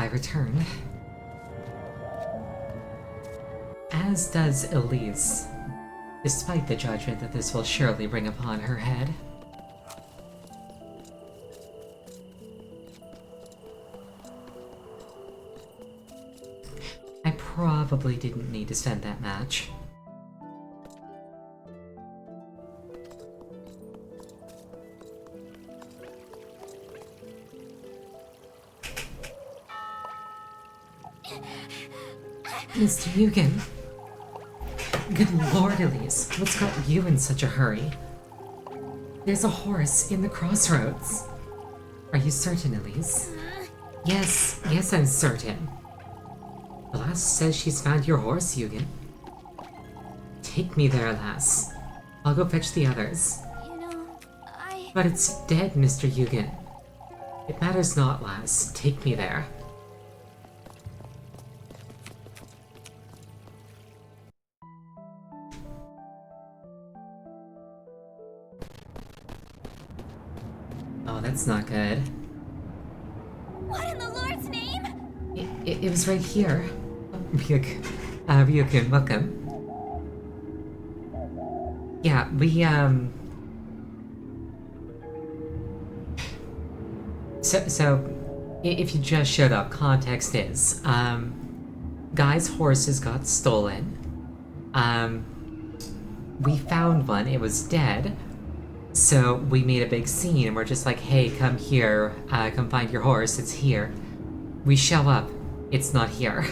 I return. As does Elise, despite the judgment that this will surely bring upon her head. I probably didn't need to send that match. Mr. Yugen. Good lord, Elise, what's got you in such a hurry? There's a horse in the crossroads. Are you certain, Elise? Yes, I'm certain. The lass says she's found your horse, Yugen. Take me there, lass. I'll go fetch the others. You know, But it's dead, Mr. Yugen. It matters not, lass. Take me there. Oh, that's not good. What in the Lord's name? It was right here. Ryukin, welcome. Yeah, So, if you just showed up, context is, Guy's horses got stolen. We found one, it was dead. So we made a big scene and we're just like, hey, come here, come find your horse, it's here. We show up, it's not here.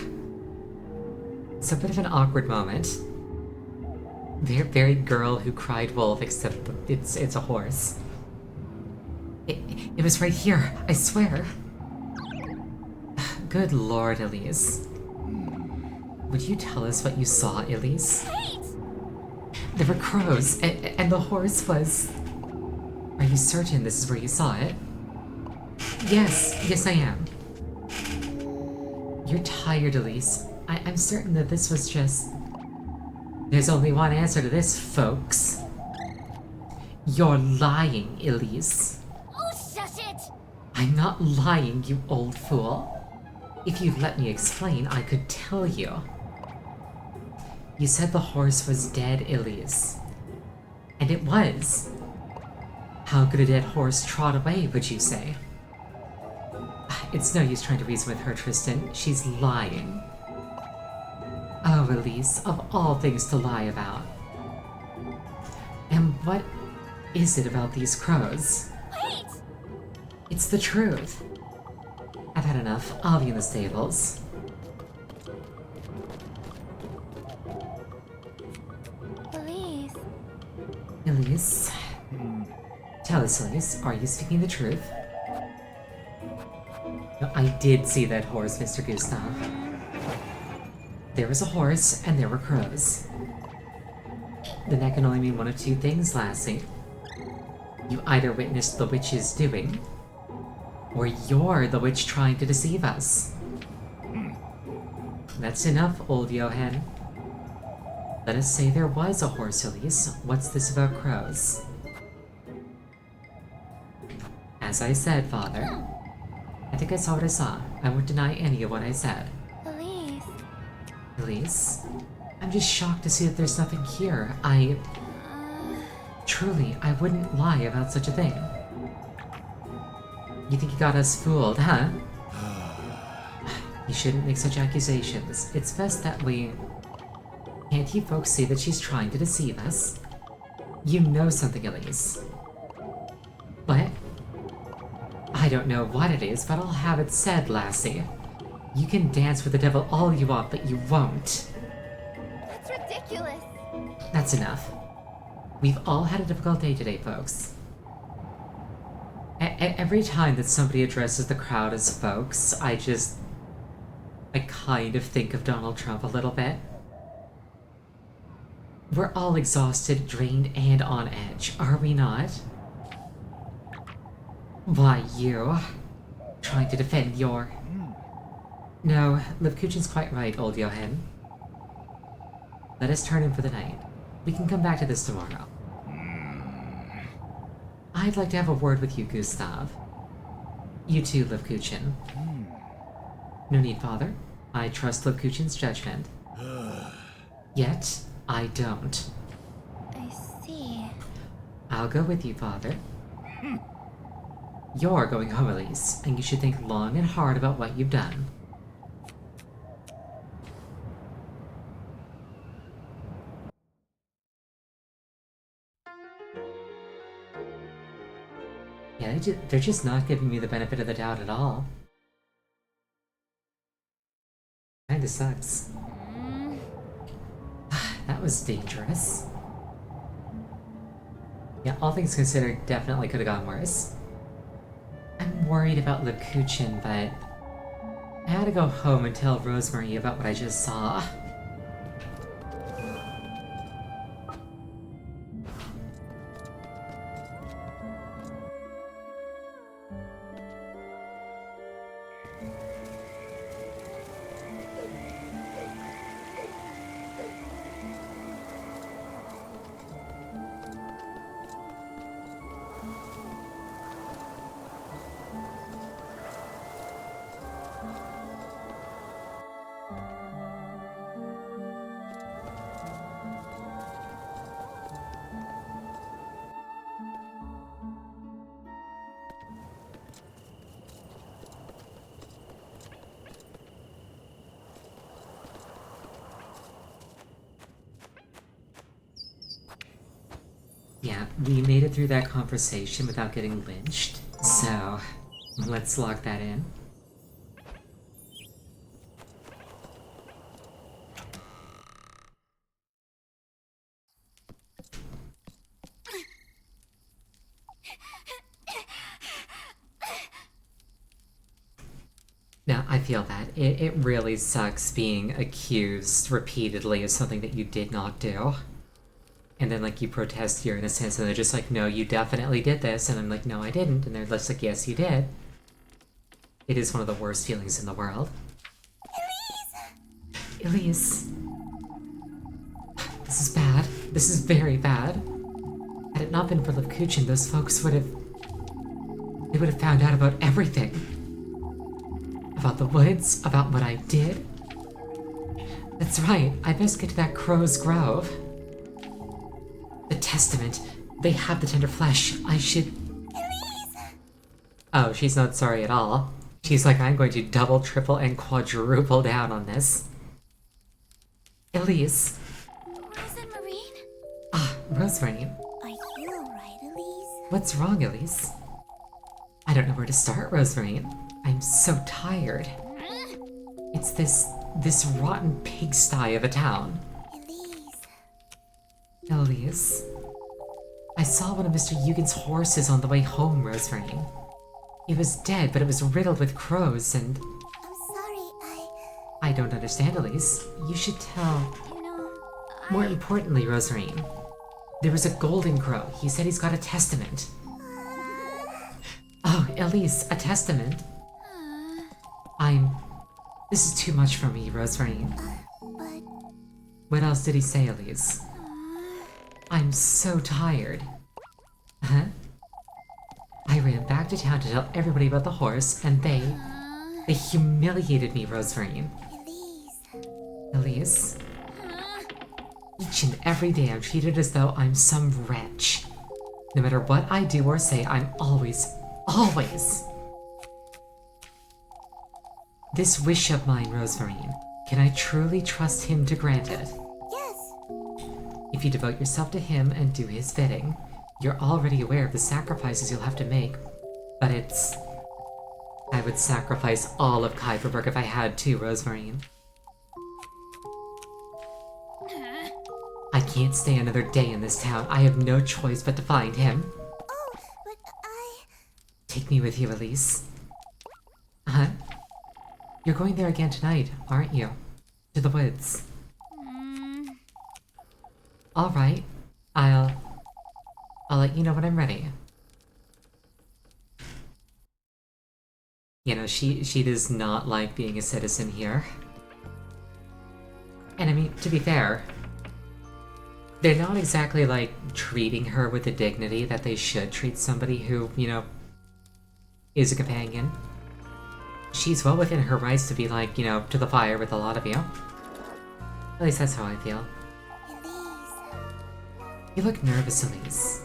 It's a bit of an awkward moment. Very girl who cried wolf, except it's a horse. It was right here, I swear. Good lord, Elise. Would you tell us what you saw, Elise? Wait! There were crows, and the horse was... Are you certain this is where you saw it? Yes, I am. You're tired, Elise. I'm certain that this was just... There's only one answer to this, folks. You're lying, Elise. Oh, shush it! I'm not lying, you old fool. If you'd let me explain, I could tell you. You said the horse was dead, Elise. And it was. How could a dead horse trot away, would you say? It's no use trying to reason with her, Tristan. She's lying. Oh, Elise, of all things to lie about. And what is it about these crows? Wait! It's the truth. I've had enough. I'll be in the stables. Elise. Elise? Tell us, Elise, are you speaking the truth? No, I did see that horse, Mr. Gustav. There was a horse, and there were crows. Then that can only mean one of two things, lassie. You either witnessed the witch's doing, or you're the witch trying to deceive us. That's enough, old Johann. Let us say there was a horse, Elise. What's this about crows? As I said, Father. I think I saw what I saw. I won't deny any of what I said. Elise. Elise? I'm just shocked to see that there's nothing here. Truly, I wouldn't lie about such a thing. You think you got us fooled, huh? You shouldn't make such accusations. It's best that we... Can't you folks see that she's trying to deceive us? You know something, Elise. What? I don't know what it is, but I'll have it said, lassie. You can dance with the devil all you want, but you won't. That's ridiculous. That's enough. We've all had a difficult day today, folks. Every time that somebody addresses the crowd as folks, I kind of think of Donald Trump a little bit. We're all exhausted, drained, and on edge, are we not? Why, you... trying to defend your... No, Lipkuchin's quite right, old Johann. Let us turn in for the night. We can come back to this tomorrow. I'd like to have a word with you, Gustav. You too, Lipkuchin. No need, Father. I trust Lokuchin's judgment. Yet, I don't. I see. I'll go with you, Father. You're going home, Elise, and you should think long and hard about what you've done. Yeah, they're just not giving me the benefit of the doubt at all. Kinda sucks. That was dangerous. Yeah, all things considered, definitely could have gone worse. I'm worried about Lokuchin, but I had to go home and tell Rosemary about what I just saw. Yeah, we made it through that conversation without getting lynched, so let's log that in. Now, I feel that. It really sucks being accused repeatedly of something that you did not do. And then, like, you protest your innocence, and they're just like, no, you definitely did this. And I'm like, no, I didn't. And they're just like, yes, you did. It is one of the worst feelings in the world. Elise! This is bad. This is very bad. Had it not been for Lokuchin, those folks would have... They would have found out about everything. About the woods, about what I did. That's right, I best get to that Crow's Grove. The Testament. They have the tender flesh. I should... Elise! Oh, she's not sorry at all. She's like, I'm going to double, triple, and quadruple down on this. Elise. Rosemarine? Ah, Rosemary. Are you alright, Elise? What's wrong, Elise? I don't know where to start, Rosemary. I'm so tired. It's this rotten pigsty of a town. Elise. Elise. I saw one of Mr. Eugen's horses on the way home, Rosemary. It was dead, but it was riddled with crows, and... I'm sorry, I don't understand, Elise. You should tell... You know, More importantly, Rosemary, there was a golden crow. He said he's got a testament. Oh, Elise, a testament? This is too much for me, Rosemary. but... What else did he say, Elise? I'm so tired. Huh? I ran back to town to tell everybody about the horse, and they humiliated me, Rosemary. Elise. Elise? Each and every day I'm treated as though I'm some wretch. No matter what I do or say, I'm always... This wish of mine, Rosemary, can I truly trust him to grant it? Yes. If you devote yourself to him and do his bidding, you're already aware of the sacrifices you'll have to make, but it's... I would sacrifice all of Kuiperberg if I had to, Rosemary. I can't stay another day in this town. I have no choice but to find him. Oh, but I... Take me with you, Elise. Huh? You're going there again tonight, aren't you? To the woods. Alright. I'll let you know when I'm ready. You know, she does not like being a citizen here. And I mean, to be fair, they're not exactly, like, treating her with the dignity that they should treat somebody who, you know, is a companion. she's well within her rights to be like, you know, to the fire with a lot of you. At least that's how I feel. Elise. You look nervous, Elise.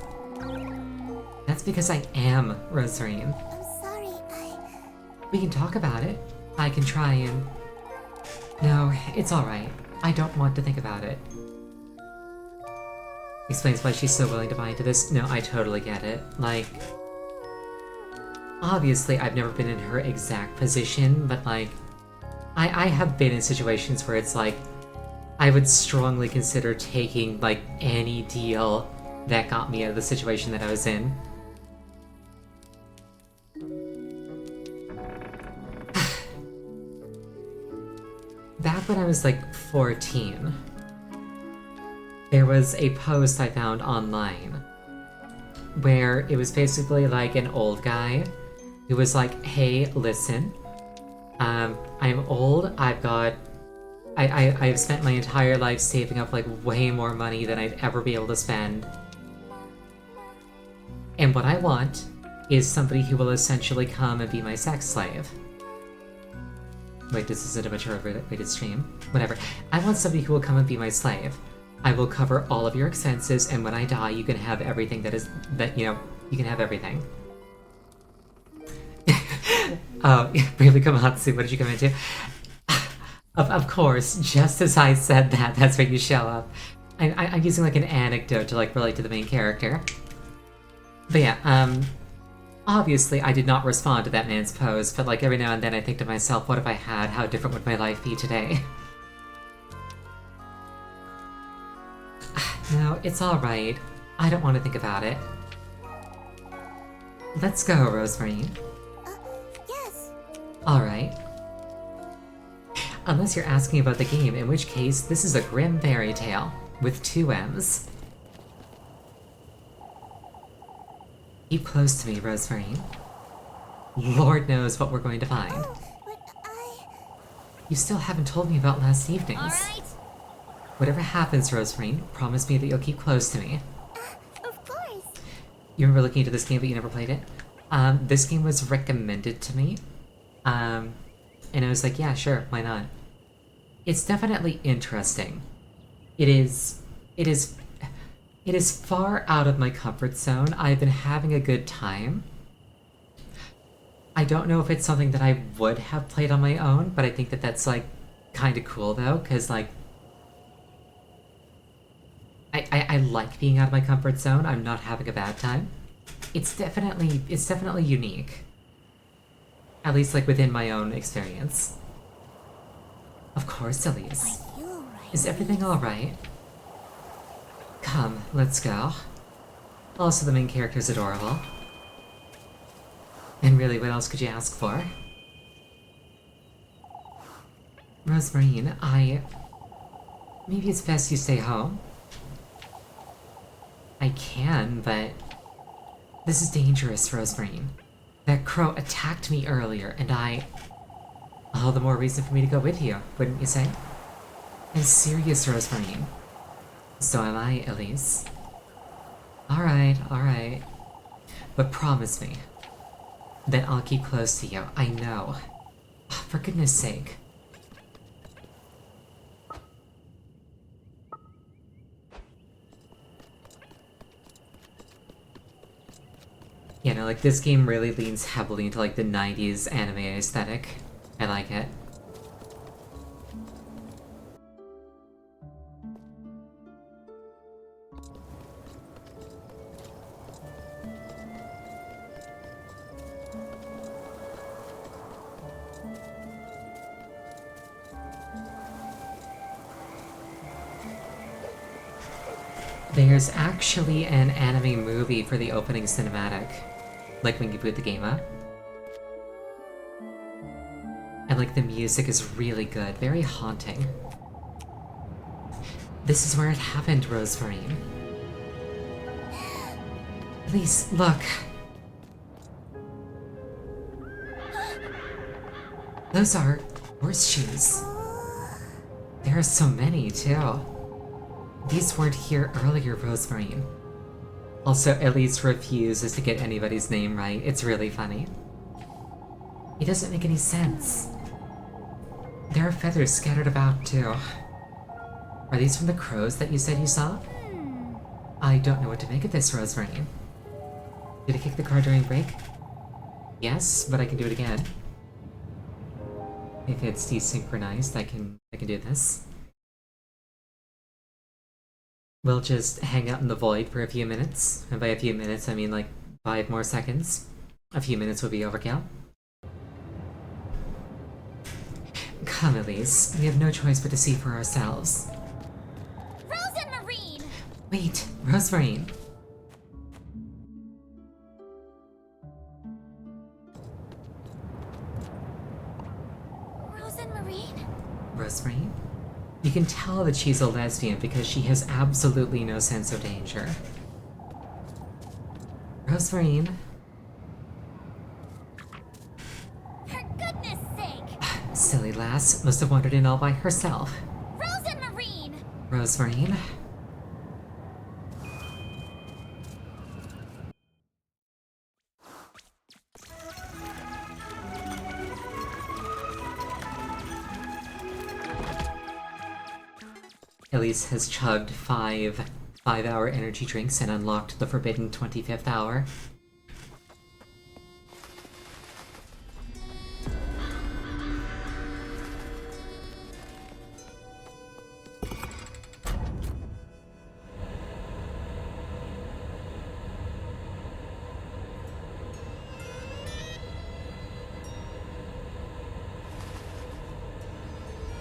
That's because I am, Rosarine. I'm sorry, We can talk about it. I can try and... No, it's alright. I don't want to think about it. Explains why she's so willing to buy into this. No, I totally get it. Like... Obviously, I've never been in her exact position, but like... I have been in situations where it's like... I would strongly consider taking, like, any deal that got me out of the situation that I was in. Back when I was like 14, there was a post I found online where it was basically like an old guy who was like, hey, listen, I'm old, I've spent my entire life saving up like way more money than I'd ever be able to spend. And what I want is somebody who will essentially come and be my sex slave. Wait, this isn't a mature rated stream. Whatever. I want somebody who will come and be my slave. I will cover all of your expenses, and when I die, you can have everything you can have everything. Oh, really, Komatsu, what did you come into? Of course, just as I said that, that's when you show up. I'm using like an anecdote to like relate to the main character. But yeah, obviously, I did not respond to that man's post, but like every now and then I think to myself, what if I had? How different would my life be today? No, it's alright. I don't want to think about it. Let's go, Rosemarine. yes. Alright. Unless you're asking about the game, in which case, this is a grim fairy tale with 2 M's. Keep close to me, Rosemarine. Lord knows what we're going to find. Oh, but You still haven't told me about last evening's. Alright. Whatever happens, Rosemarine, promise me that you'll keep close to me. Of course. You remember looking into this game but you never played it? This game was recommended to me. And I was like, yeah, sure, why not? It's definitely interesting. It is far out of my comfort zone. I've been having a good time. I don't know if it's something that I would have played on my own, but I think that that's, like, kind of cool, though, because, like, I like being out of my comfort zone. I'm not having a bad time. It's definitely unique. At least, like, within my own experience. Of course, Elise. Are you alright? Is everything alright? Come, let's go. Also, the main character's adorable. And really, what else could you ask for? Rosemarine, maybe it's best you stay home. I can, but... This is dangerous, Rosemarine. That crow attacked me earlier, and all the more reason for me to go with you, wouldn't you say? I'm serious, Rosemarine. So am I, Elise. Alright. But promise me that I'll keep close to you. I know. For goodness sake. You know, like, this game really leans heavily into, like, the 90s anime aesthetic. I like it. There's actually an anime movie for the opening cinematic. Like when you boot the game up. And like the music is really good, very haunting. This is where it happened, Rosemarine. Elise, look. Those are horseshoes. There are so many, too. These weren't here earlier, Rosemarine. Also, Elise refuses to get anybody's name right. It's really funny. It doesn't make any sense. There are feathers scattered about, too. Are these from the crows that you said you saw? I don't know what to make of this, Rosemary. Did I kick the car during break? Yes, but I can do it again. If it's desynchronized, I can do this. We'll just hang out in the void for a few minutes. And by a few minutes, I mean like 5 more seconds. A few minutes would be overkill. Come, Elise. We have no choice but to see for ourselves. Rose and Marine! Wait, Rosemary. Rose and Marine? Rosemary? You can tell that she's a lesbian because she has absolutely no sense of danger. Rosemary. For goodness sake! Silly lass, must have wandered in all by herself. Rose and Marine! Rosemary. Elise has chugged 5-hour energy drinks and unlocked the forbidden 25th hour.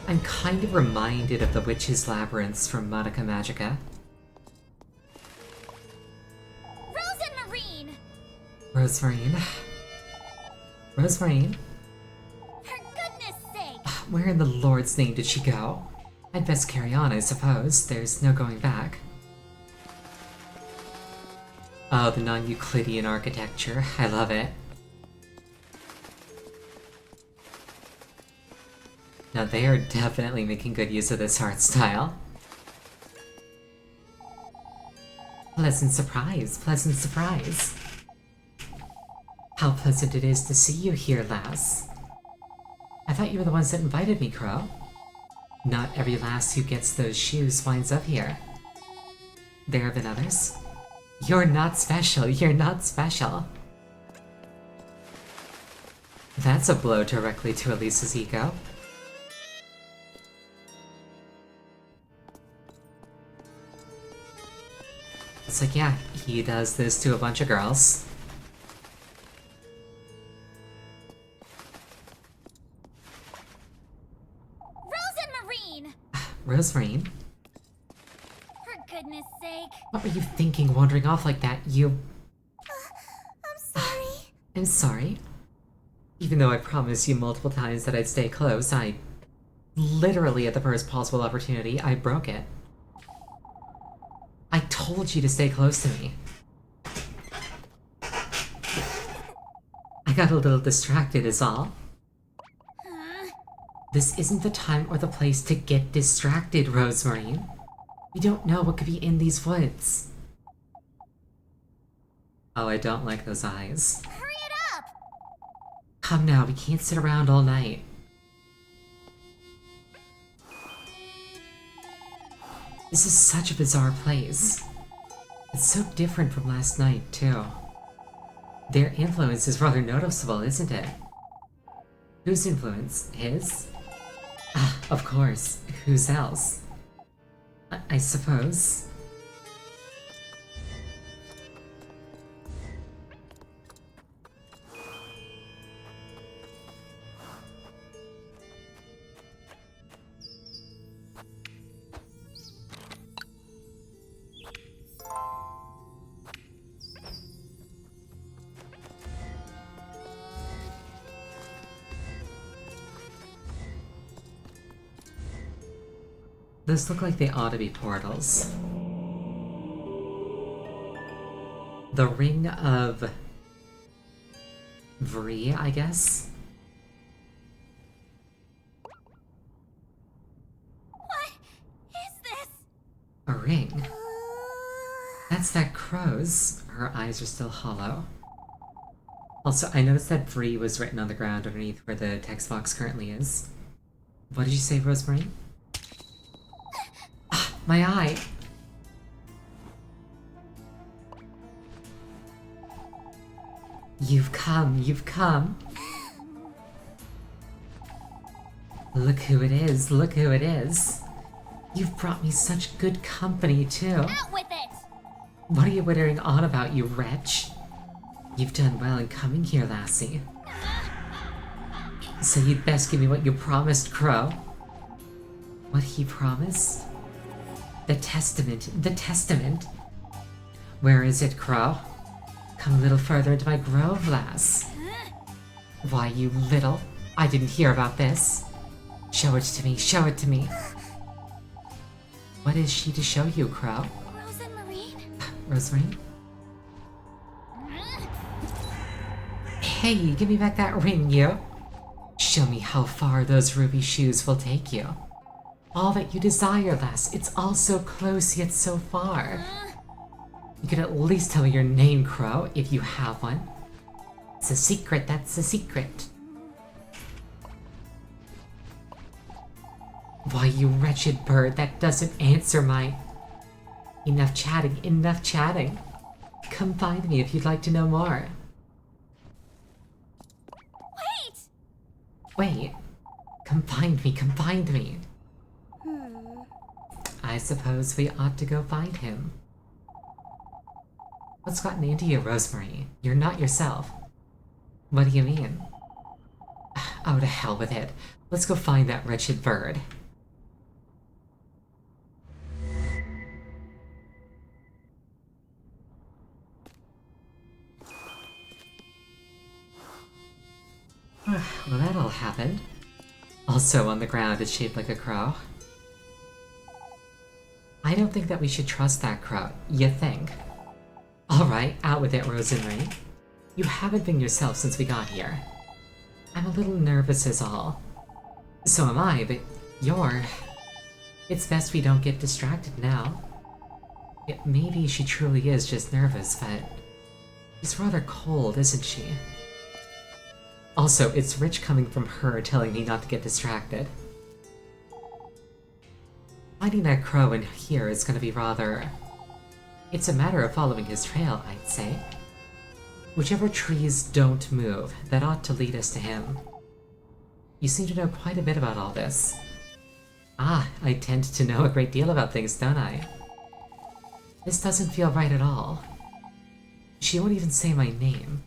I'm kind of reminded of the Witch's Labyrinths from Madoka Magica. Rose and Marine! Rosemary. Rosemary. For goodness sake! Where in the Lord's name did she go? I'd best carry on, I suppose. There's no going back. Oh, the non-Euclidean architecture. I love it. Now they are definitely making good use of this art style. Pleasant surprise, pleasant surprise. How pleasant it is to see you here, lass. I thought you were the ones that invited me, Crow. Not every lass who gets those shoes winds up here. There have been others. You're not special, you're not special. That's a blow directly to Elise's ego. It's like, yeah, he does this to a bunch of girls. Rose and Marine! Rosemary, For goodness sake! what were you thinking wandering off like that? I'm sorry. I'm sorry. Even though I promised you multiple times that I'd stay close, I literally, at the first possible opportunity, I broke it. I told you to stay close to me. I got a little distracted is all. This isn't the time or the place to get distracted, Rosemary. We don't know what could be in these woods. Oh, I don't like those eyes. Hurry it up! Come now, we can't sit around all night. This is such a bizarre place. It's so different from last night, too. Their influence is rather noticeable, isn't it? Whose influence? His? Ah, of course. Whose else? I suppose. Those look like they ought to be portals. The Ring of Vree, I guess? What is this? A ring. That's that crow's. Her eyes are still hollow. Also, I noticed that Bree was written on the ground underneath where the text box currently is. What did you say, Rosemary? Ah, my eye! You've come, you've come. Look who it is, look who it is. You've brought me such good company, too. Out with it! What are you wittering on about, you wretch? You've done well in coming here, lassie. So you'd best give me what you promised, Crow. What he promised? The testament, the testament. Where is it, Crow? Come a little further into my grove, lass. Why, you little... I didn't hear about this. Show it to me, show it to me. What is she to show you, Crow? Rose and Marine? Rosemary? Hey, give me back that ring, you! Show me how far those ruby shoes will take you. All that you desire, lass. It's all so close, yet so far. You could at least tell me your name, Crow, if you have one. It's a secret, that's a secret. Why, you wretched bird, that doesn't answer my... Enough chatting, enough chatting. Come find me if you'd like to know more. Wait! Wait. Come find me, come find me. I suppose we ought to go find him. What's gotten into you, Rosemary? You're not yourself. What do you mean? Oh, to hell with it. Let's go find that wretched bird. Well, that all happened. Also on the ground, it's shaped like a crow. I don't think that we should trust that crow. You think? Alright, out with it, Rosemary. You haven't been yourself since we got here. I'm a little nervous is all. So am I, but you're... It's best we don't get distracted now. Maybe she truly is just nervous, but... She's rather cold, isn't she? Also, it's rich coming from her telling me not to get distracted. Finding that crow in here is gonna be rather... It's a matter of following his trail, I'd say. Whichever trees don't move, that ought to lead us to him. You seem to know quite a bit about all this. Ah, I tend to know a great deal about things, don't I? This doesn't feel right at all. She won't even say my name.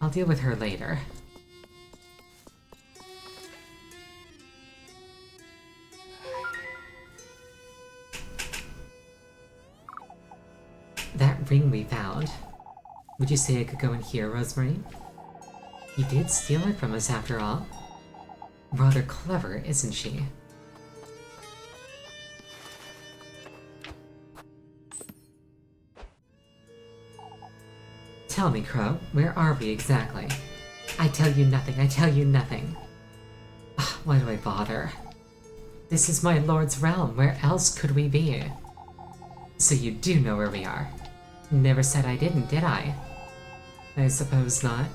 I'll deal with her later. That ring we found. Would you say I could go in here, Rosemary? You did steal it from us after all. Rather clever, isn't she? Tell me, Crow, where are we exactly? I tell you nothing, I tell you nothing. Ugh, why do I bother? This is my lord's realm, where else could we be? So you do know where we are. Never said I didn't, did I? I suppose not.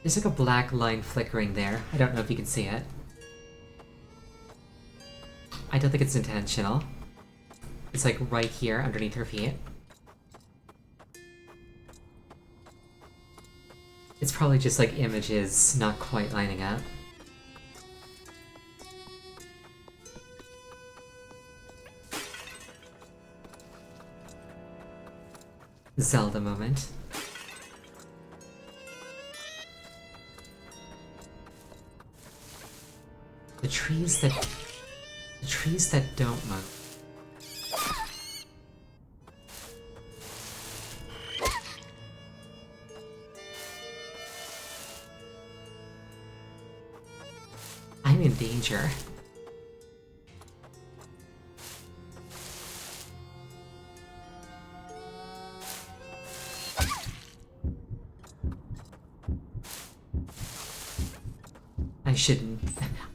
There's like a black line flickering there. I don't know if you can see it. I don't think it's intentional. It's like right here underneath her feet. It's probably just like images not quite lining up. Zelda moment. The trees that don't move. I'm in danger. I shouldn't.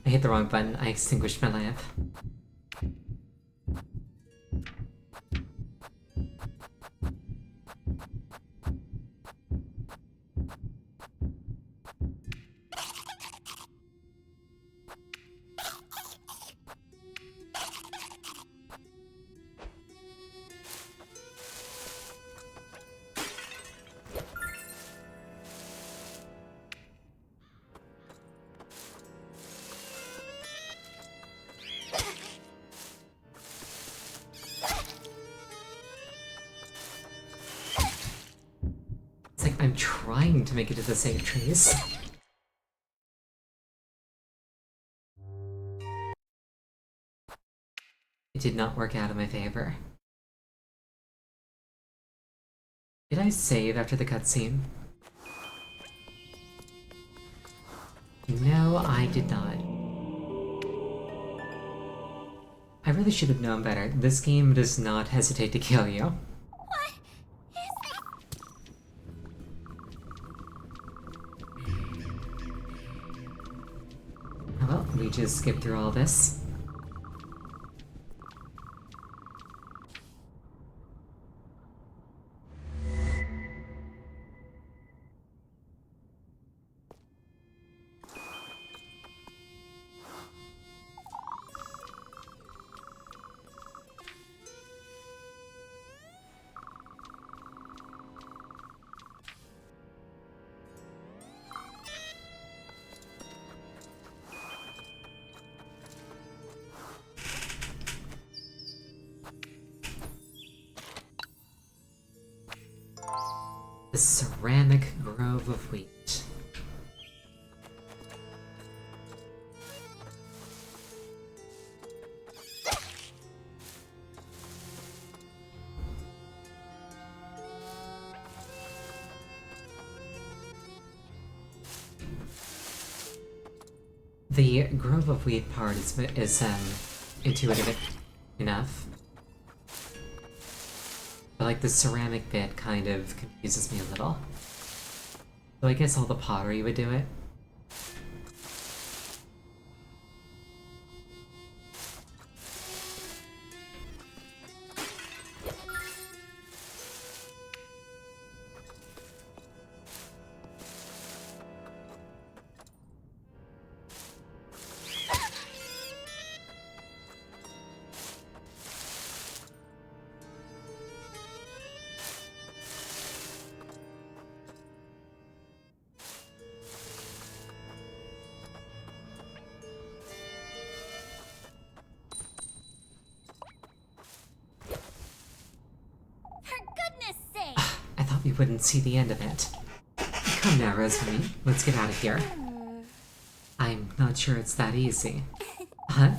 I hit the wrong button. I extinguished my lamp. trying to make it to the safe trees. It did not work out in my favor. Did I save after the cutscene? No, I did not. I really should have known better. This game does not hesitate to kill you. What is this? Oh well, we just skipped through all this. The ceramic grove of wheat. The grove of wheat part is intuitive enough. But like the ceramic bit kind of confuses me a little. So I guess all the pottery would do it. I thought we wouldn't see the end of it. Come now, Rosemary. Let's get out of here. I'm not sure it's that easy. Huh?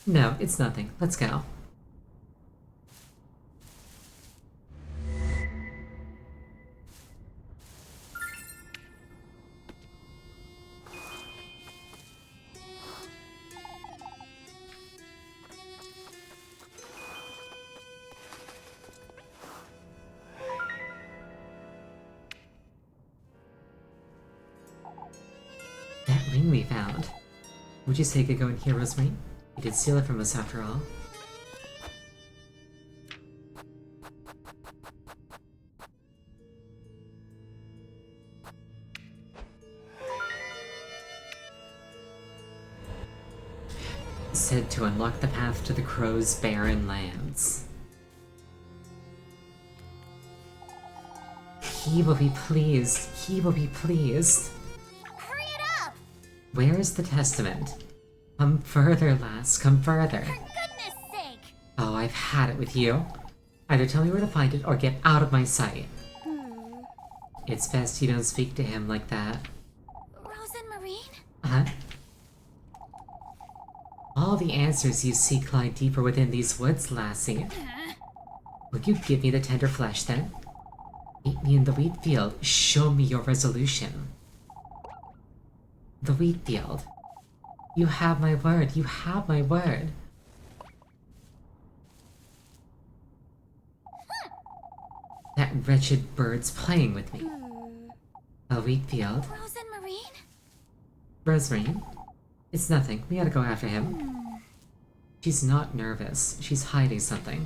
No, it's nothing. Let's go. That ring we found. Would you say it could go in here, Rosemary? You did steal it from us after all. Said to unlock the path to the crow's barren lands. He will be pleased. He will be pleased. Hurry it up! Where is the testament? Come further, lass. Come further. For goodness sake! Oh, I've had it with you. Either tell me where to find it or get out of my sight. It's best you don't speak to him like that. Rose and Marine? Huh? All the answers you seek lie deeper within these woods, lassie. Will you give me the tender flesh, then? Meet me in the wheat field. Show me your resolution. The wheat field. You have my word. You have my word. That wretched bird's playing with me. A wheat field. Rose and Marine? Rosemary? It's nothing. We gotta go after him. She's not nervous. She's hiding something.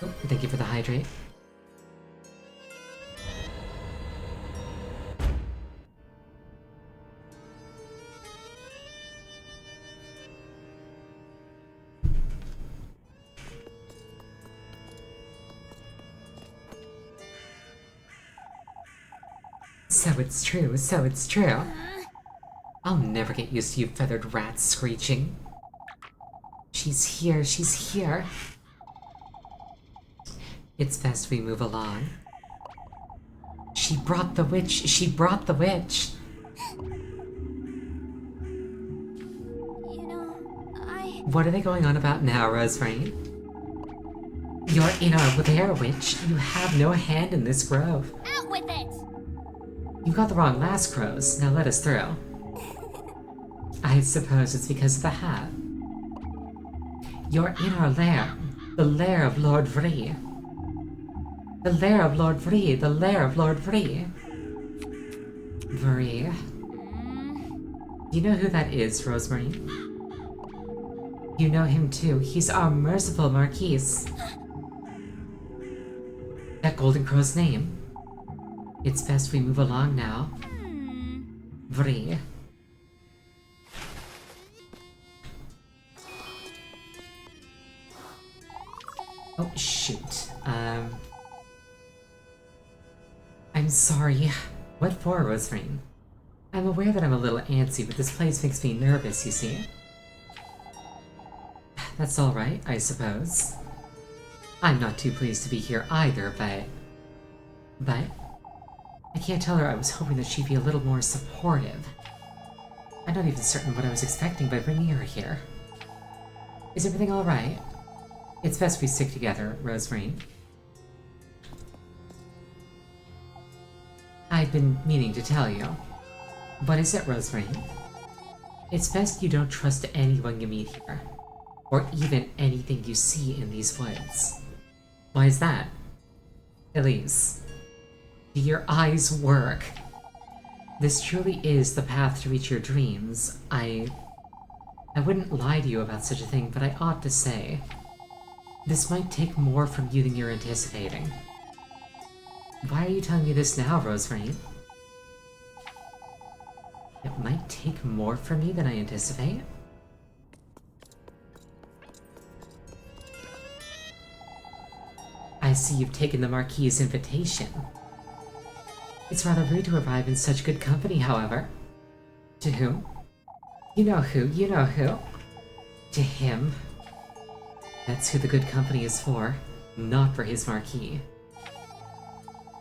Oh, thank you for the hydrate. So it's true, so it's true. I'll never get used to you feathered rats screeching. She's here, she's here. It's best we move along. She brought the witch, she brought the witch. You know, What are they going on about now, Rosemary? You're in our lair, witch. You have no hand in this grove. Out with it! You got the wrong last crows. Now let us through. I suppose it's because of the hat. You're in our lair. The lair of Lord Vree. The lair of Lord Vree. The lair of Lord Vree. Vree. Do you know who that is, Rosemary? You know him too. He's our merciful Marquise. That golden crow's name. It's best we move along now. Vree. Oh, shoot. I'm sorry. What for, Rosemary? I'm aware that I'm a little antsy, but this place makes me nervous, you see. That's alright, I suppose. I'm not too pleased to be here either, but... I can't tell her I was hoping that she'd be a little more supportive. I'm not even certain what I was expecting by bringing her here. Is everything alright? It's best we stick together, Rosemary. I've been meaning to tell you. What is it, Rosemary? It's best you don't trust anyone you meet here, or even anything you see in these woods. Why is that? Elise, do your eyes work? This truly is the path to reach your dreams. I wouldn't lie to you about such a thing, but I ought to say, this might take more from you than you're anticipating. Why are you telling me this now, Rosemary? It might take more from me than I anticipate? I see you've taken the Marquis's invitation. It's rather rude to arrive in such good company, however. To whom? You know who, you know who. To him. That's who the good company is for, not for his Marquis.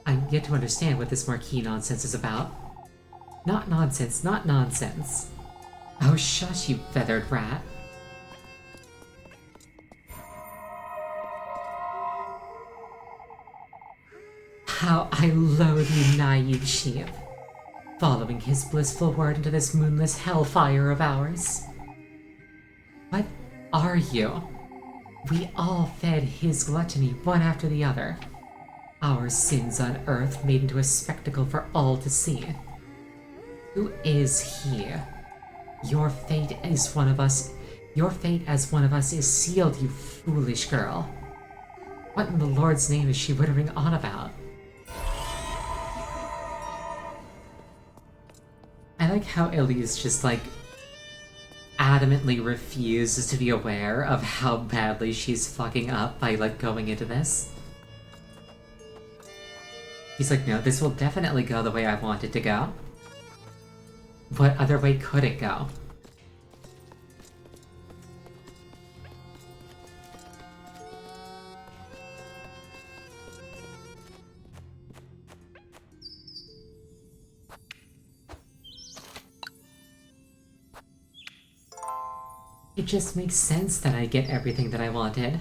I'm yet to understand what this Marquis nonsense is about. Not nonsense, not nonsense. Oh, shush, you feathered rat. How I loathe you, naive sheep. Following his blissful word into this moonless hellfire of ours. What are you? We all fed his gluttony one after the other. Our sins on earth made into a spectacle for all to see. Who is he? Your fate as one of us is sealed, you foolish girl. What in the Lord's name is she wittering on about? I like how Elise just, like, adamantly refuses to be aware of how badly she's fucking up by, like, going into this. He's like, no, this will definitely go the way I want it to go. What other way could it go? It just makes sense that I get everything that I wanted.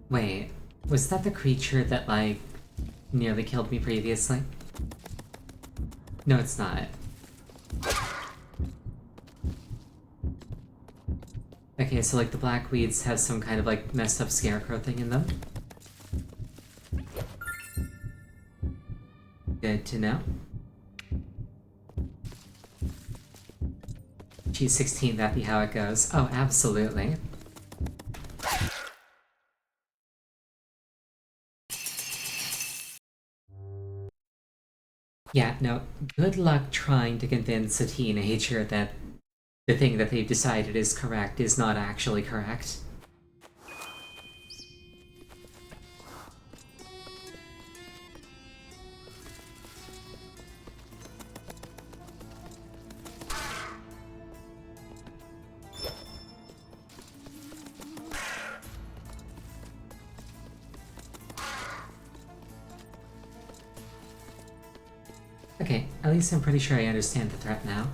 Wait, was that the creature that, like, nearly killed me previously? No, it's not. Okay, so, like, the black weeds have some kind of, like, messed up scarecrow thing in them. Good to know. She's 16, that'd be how it goes. Oh, absolutely. Yeah, no, good luck trying to convince a teenager that the thing that they've decided is correct is not actually correct. Okay, at least I'm pretty sure I understand the threat now.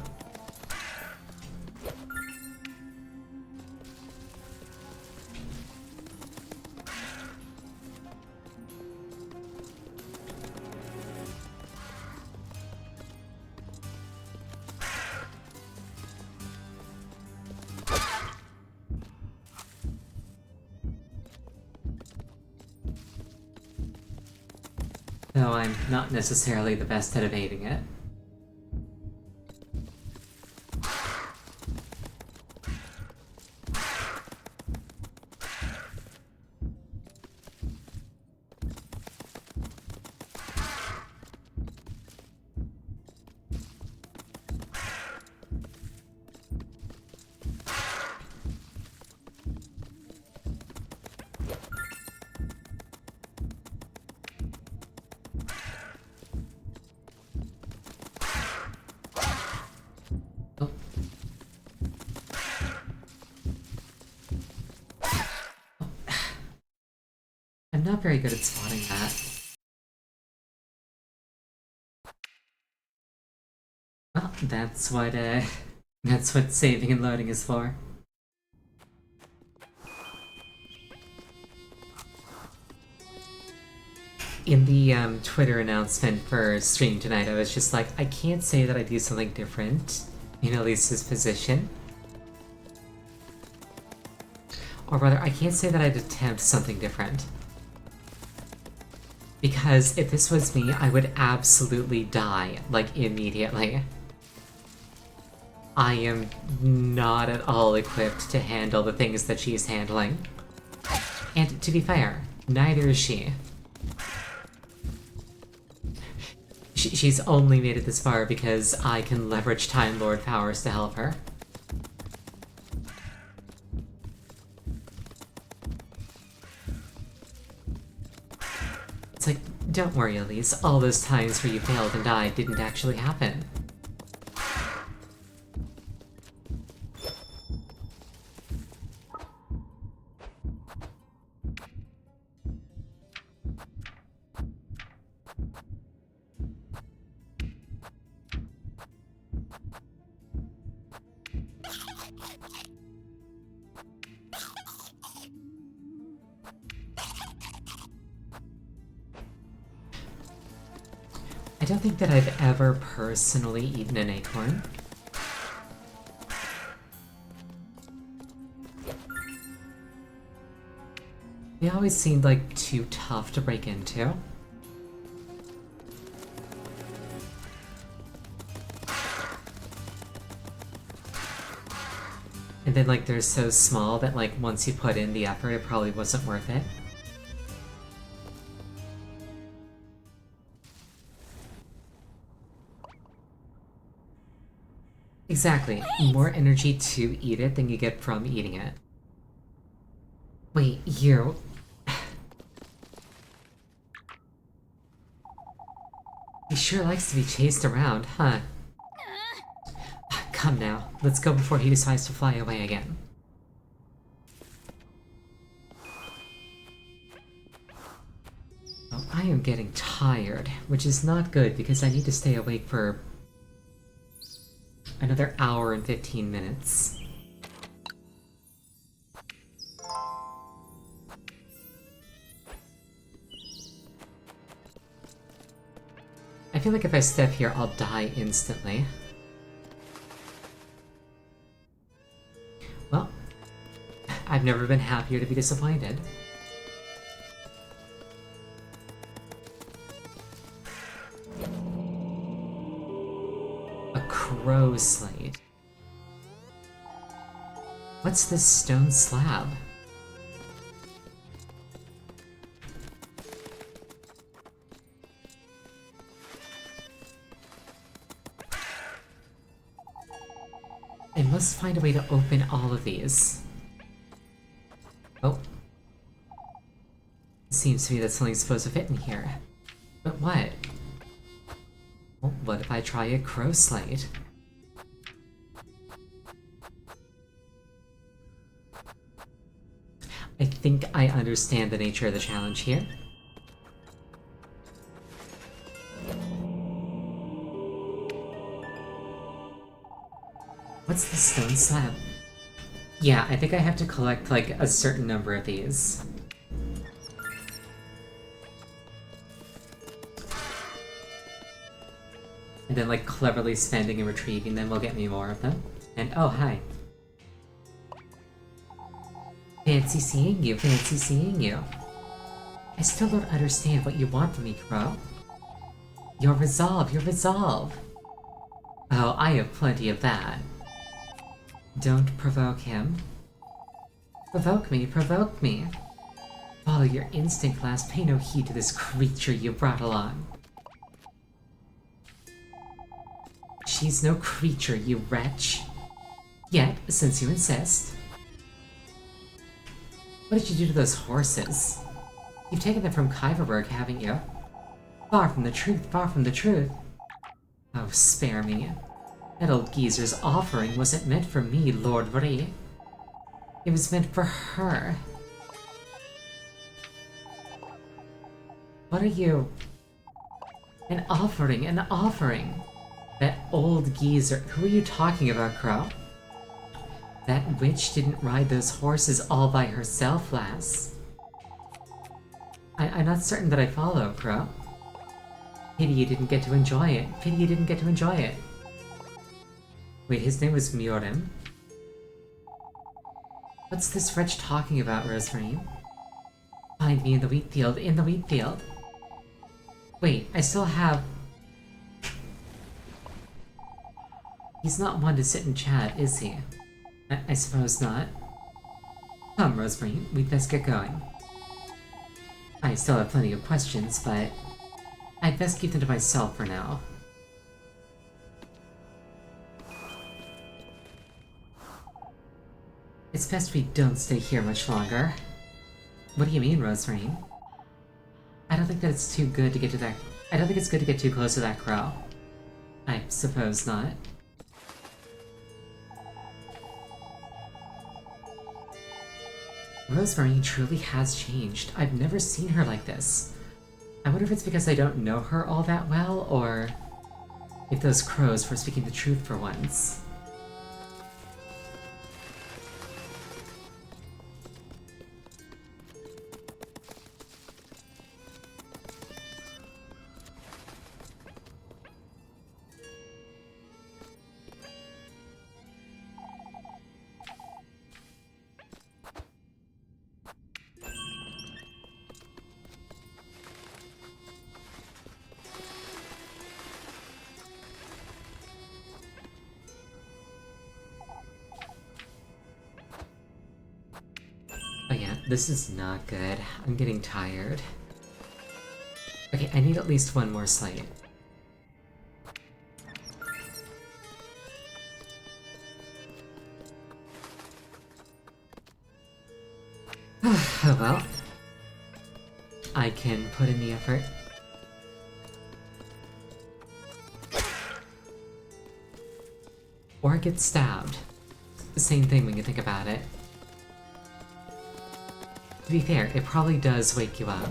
Though I'm not necessarily the best at evading it. Oh. I'm not very good at spotting that. Well, that's what saving and loading is for. In the Twitter announcement for stream tonight, I was just like, I can't say that I do something different in Elise's position. Or rather, I can't say that I'd attempt something different. Because if this was me, I would absolutely die, like, immediately. I am not at all equipped to handle the things that she's handling. And to be fair, neither is she. She's only made it this far because I can leverage Time Lord powers to help her. It's like, don't worry, Elise, all those times where you failed and died didn't actually happen. I don't think that I've ever personally eaten an acorn. They always seemed like too tough to break into. And then like they're so small that like once you put in the effort it probably wasn't worth it. Exactly. More energy to eat it than you get from eating it. Wait, you... He sure likes to be chased around, huh? Come now, let's go before he decides to fly away again. Well, I am getting tired, which is not good because I need to stay awake for another hour and 15 minutes. I feel like if I step here, I'll die instantly. Well, I've never been happier to be disappointed. A crow slate. What's this stone slab? I must find a way to open all of these. Oh. Seems to me that something's supposed to fit in here. But what? Well, what if I try a crow slate? I think I understand the nature of the challenge here. What's the stone slab? Yeah, I think I have to collect like a certain number of these. And then like cleverly spending and retrieving them will get me more of them. And oh, hi. Fancy seeing you, fancy seeing you. I still don't understand what you want from me, Crow. Your resolve, your resolve. Oh, I have plenty of that. Don't provoke him. Provoke me, provoke me. Follow your instinct, lass. Pay no heed to this creature you brought along. She's no creature, you wretch. Yet, since you insist. What did you do to those horses? You've taken them from Kyverberg, haven't you? Far from the truth, far from the truth. Oh, spare me. That old geezer's offering wasn't meant for me, Lord Vree. It was meant for her. What are you... An offering, an offering! That old geezer... Who are you talking about, Crow? That witch didn't ride those horses all by herself, lass. I'm not certain that I follow, Crow. Pity you didn't get to enjoy it. Pity you didn't get to enjoy it. Wait, his name was Miorim? What's this wretch talking about, Rosemary? Find me in the wheat field, in the wheat field. Wait, I still have... He's not one to sit and chat, is he? I suppose not. Come, Rosemary, we'd best get going. I still have plenty of questions, but I'd best keep them to myself for now. It's best we don't stay here much longer. What do you mean, Rosemary? I don't think that it's too good to get to that... I don't think it's good to get too close to that crow. I suppose not. Rosemary truly has changed. I've never seen her like this. I wonder if it's because I don't know her all that well, or if those crows were speaking the truth for once. Oh yeah, this is not good. I'm getting tired. Okay, I need at least one more slate. Oh well. I can put in the effort. Or get stabbed. The same thing when you think about it. To be fair, it probably does wake you up.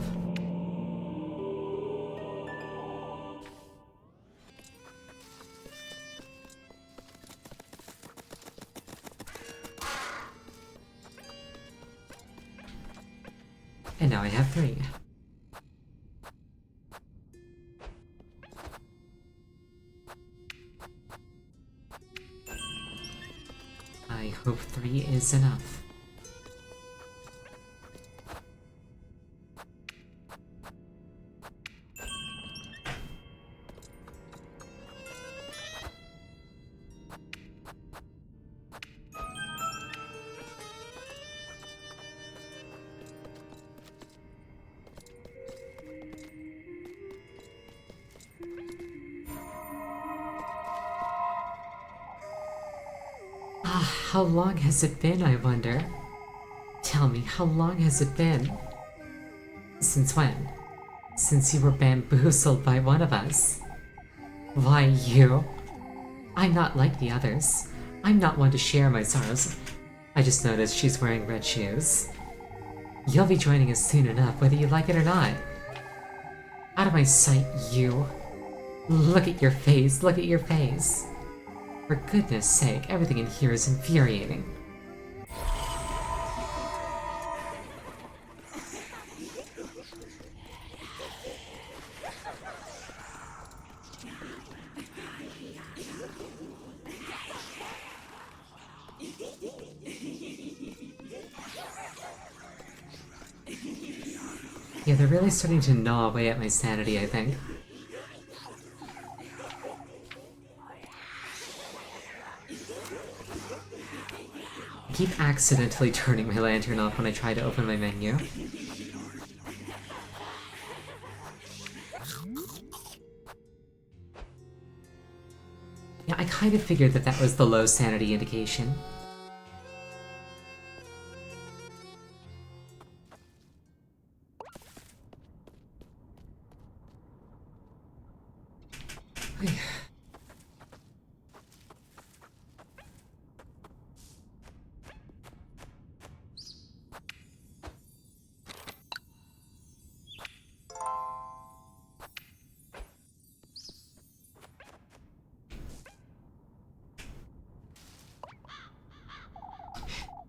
And now I have 3. I hope 3 is enough. How long has it been, I wonder? Tell me, how long has it been? Since when? Since you were bamboozled by one of us. Why, you? I'm not like the others. I'm not one to share my sorrows. I just noticed she's wearing red shoes. You'll be joining us soon enough, whether you like it or not. Out of my sight, you. Look at your face, look at your face. For goodness sake, everything in here is infuriating. Yeah, they're really starting to gnaw away at my sanity, I think. I keep accidentally turning my lantern off when I try to open my menu. Yeah, I kind of figured that that was the low sanity indication.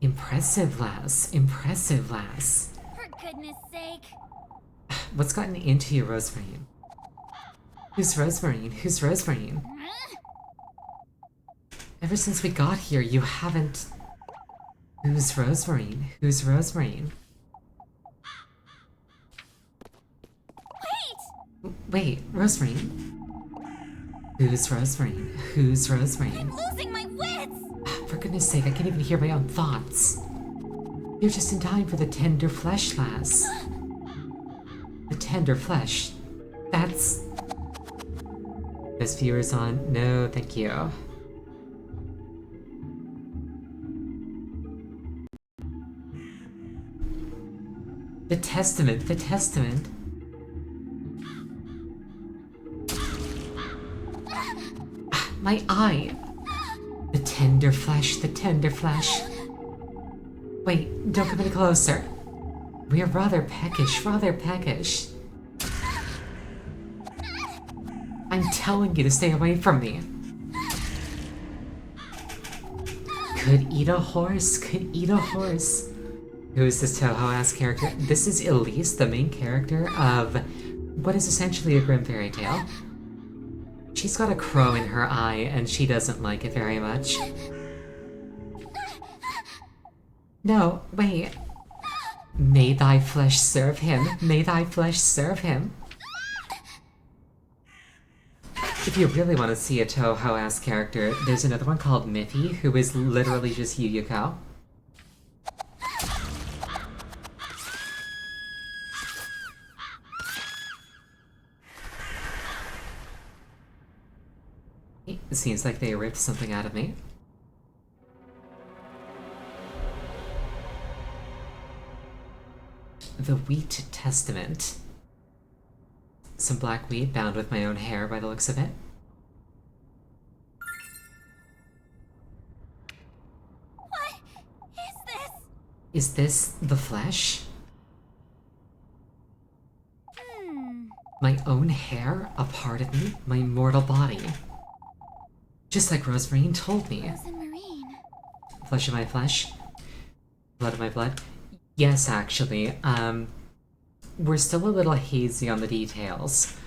Impressive, lass. Impressive, lass. For goodness sake. What's gotten into you, Rosemarine? Who's Rosemarine? Who's Rosemarine? Ever since we got here, you haven't... Who's Rosemarine? Who's Rosemarine? Wait, Rosemarine? Who's Rosemarine? Who's Rosemarine? I'm losing my wits! For goodness sake, I can't even hear my own thoughts. You're just in time for the tender flesh, lass. The tender flesh. That's... This viewer's on. No, thank you. The Testament, the Testament. My eye. The tender flesh, the tender flesh. Wait, don't come any closer. We're rather peckish, rather peckish. I'm telling you to stay away from me. Could eat a horse, could eat a horse. Who is this Toho-ass character? This is Elise, the main character of what is essentially a grim fairy tale. She's got a crow in her eye, and she doesn't like it very much. No, wait. May thy flesh serve him. May thy flesh serve him. If you really want to see a Toho-ass character, there's another one called Miffy, who is literally just Yuyuko. It seems like they ripped something out of me. The Wheat Testament. Some black wheat bound with my own hair by the looks of it. What is this? Is this the flesh? My own hair? A part of me? My mortal body? Just like Rosemarine told me. Rosemarine. Flesh of my flesh? Blood of my blood? Yes, actually. We're still a little hazy on the details,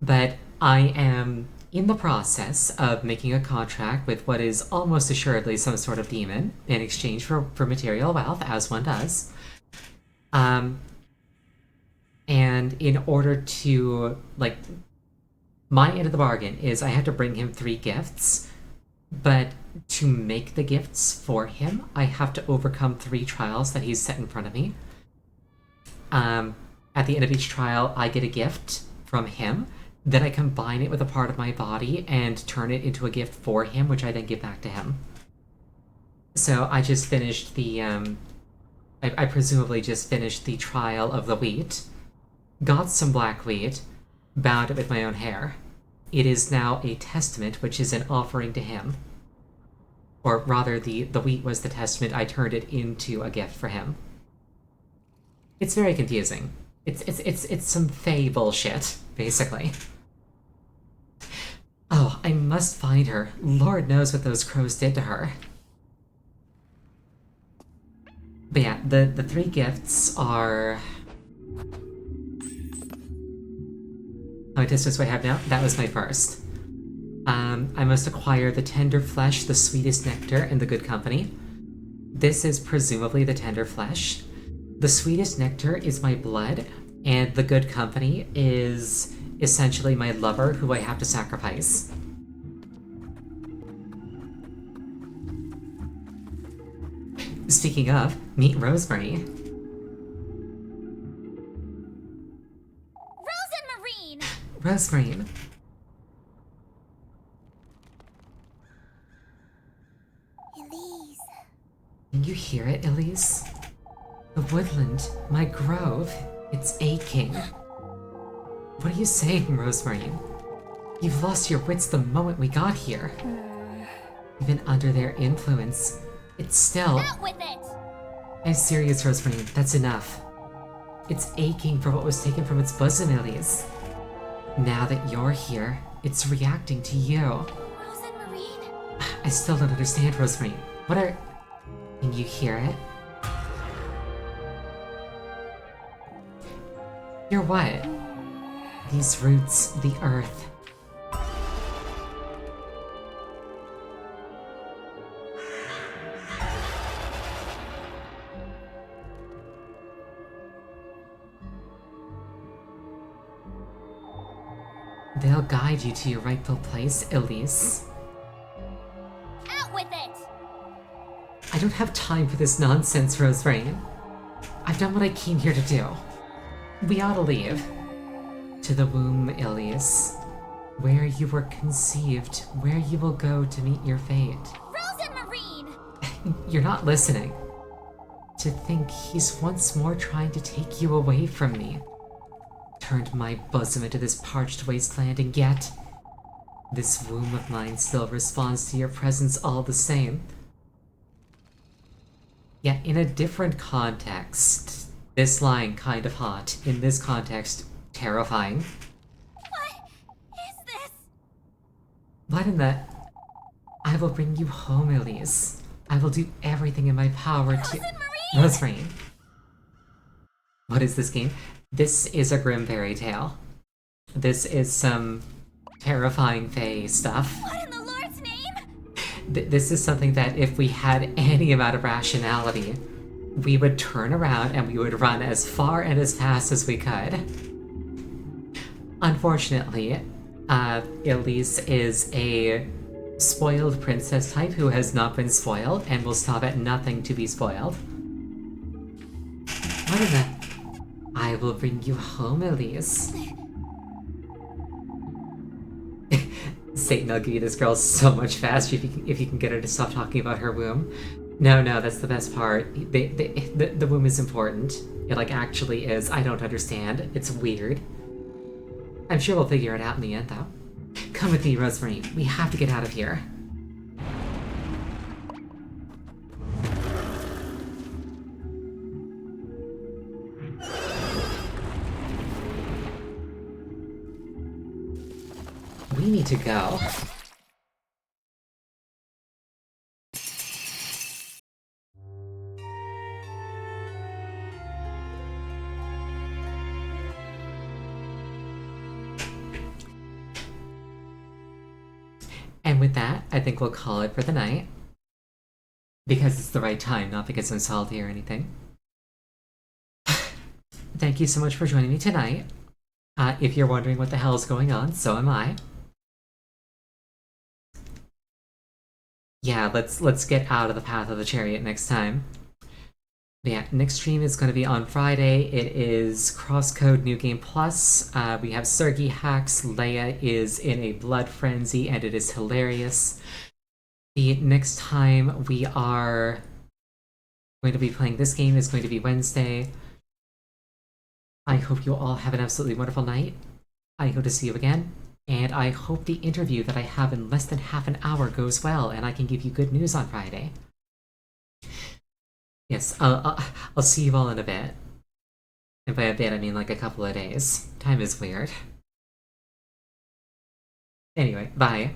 but I am in the process of making a contract with what is almost assuredly some sort of demon in exchange for material wealth, as one does. And in order to, like, my end of the bargain is I have to bring him 3 gifts, but to make the gifts for him, I have to overcome 3 trials that he's set in front of me. At the end of each trial, I get a gift from him. Then I combine it with a part of my body and turn it into a gift for him, which I then give back to him. So I just finished the, I presumably just finished the trial of the wheat, got some black wheat, bound it with my own hair. It is now a testament, which is an offering to him. Or rather, the wheat was the testament. I turned it into a gift for him. It's very confusing. It's some Fae bullshit, basically. Oh, I must find her. Lord knows what those crows did to her. But yeah, the three gifts are... How many testaments do I have now? That was my first. I must acquire the tender flesh, the sweetest nectar, and the good company. This is presumably the tender flesh. The sweetest nectar is my blood, and the good company is essentially my lover who I have to sacrifice. Speaking of, meet Rosemary. Rose and Marine! Rosemary. Elise. Can you hear it, Elise? The woodland, my grove, it's aching. What are you saying, Rosemary? You've lost your wits the moment we got here. Even under their influence, it's still... Out with it! I'm serious, Rosemary. That's enough. It's aching for what was taken from its bosom, Elise. Now that you're here, it's reacting to you. Rose and Marine? I still don't understand, Rosemary. What are... Can you hear it? Hear what? These roots, the earth. They'll guide you to your rightful place, Elise. Out with it! I don't have time for this nonsense, Rosemary. I've done what I came here to do. We ought to leave. To the womb, Elise. Where you were conceived, where you will go to meet your fate. Rose and Marine! You're not listening. To think he's once more trying to take you away from me. Turned my bosom into this parched wasteland, and yet this womb of mine still responds to your presence all the same. Yet in a different context, this line kind of hot. In this context, terrifying. What is this? What in the... I will bring you home, Elise. I will do everything in my power to... Rosemary! What is this game? This is a grim fairy tale. This is some terrifying fae stuff. What in the Lord's name? This is something that if we had any amount of rationality, we would turn around and we would run as far and as fast as we could. Unfortunately, Elise is a spoiled princess type who has not been spoiled and will stop at nothing to be spoiled. What in the... I will bring you home, Elise. Satan, I'll give you this girl so much faster if you can get her to stop talking about her womb. No, that's the best part. The womb is important. It, like, actually is. I don't understand. It's weird. I'm sure we'll figure it out in the end, though. Come with me, Rosemary. We have to get out of here. We need to go. And with that, I think we'll call it for the night. Because it's the right time, not because I'm salty or anything. Thank you so much for joining me tonight. If you're wondering what the hell is going on, so am I. Yeah, let's get out of the path of the chariot next time. But yeah, next stream is going to be on Friday. It is Crosscode New Game Plus. We have Sergi hacks. Leia is in a blood frenzy, and it is hilarious. The next time we are going to be playing this game is going to be Wednesday. I hope you all have an absolutely wonderful night. I hope to see you again. And I hope the interview that I have in less than half an hour goes well and I can give you good news on Friday. Yes, I'll see you all in a bit. And by a bit, I mean like a couple of days. Time is weird. Anyway, bye.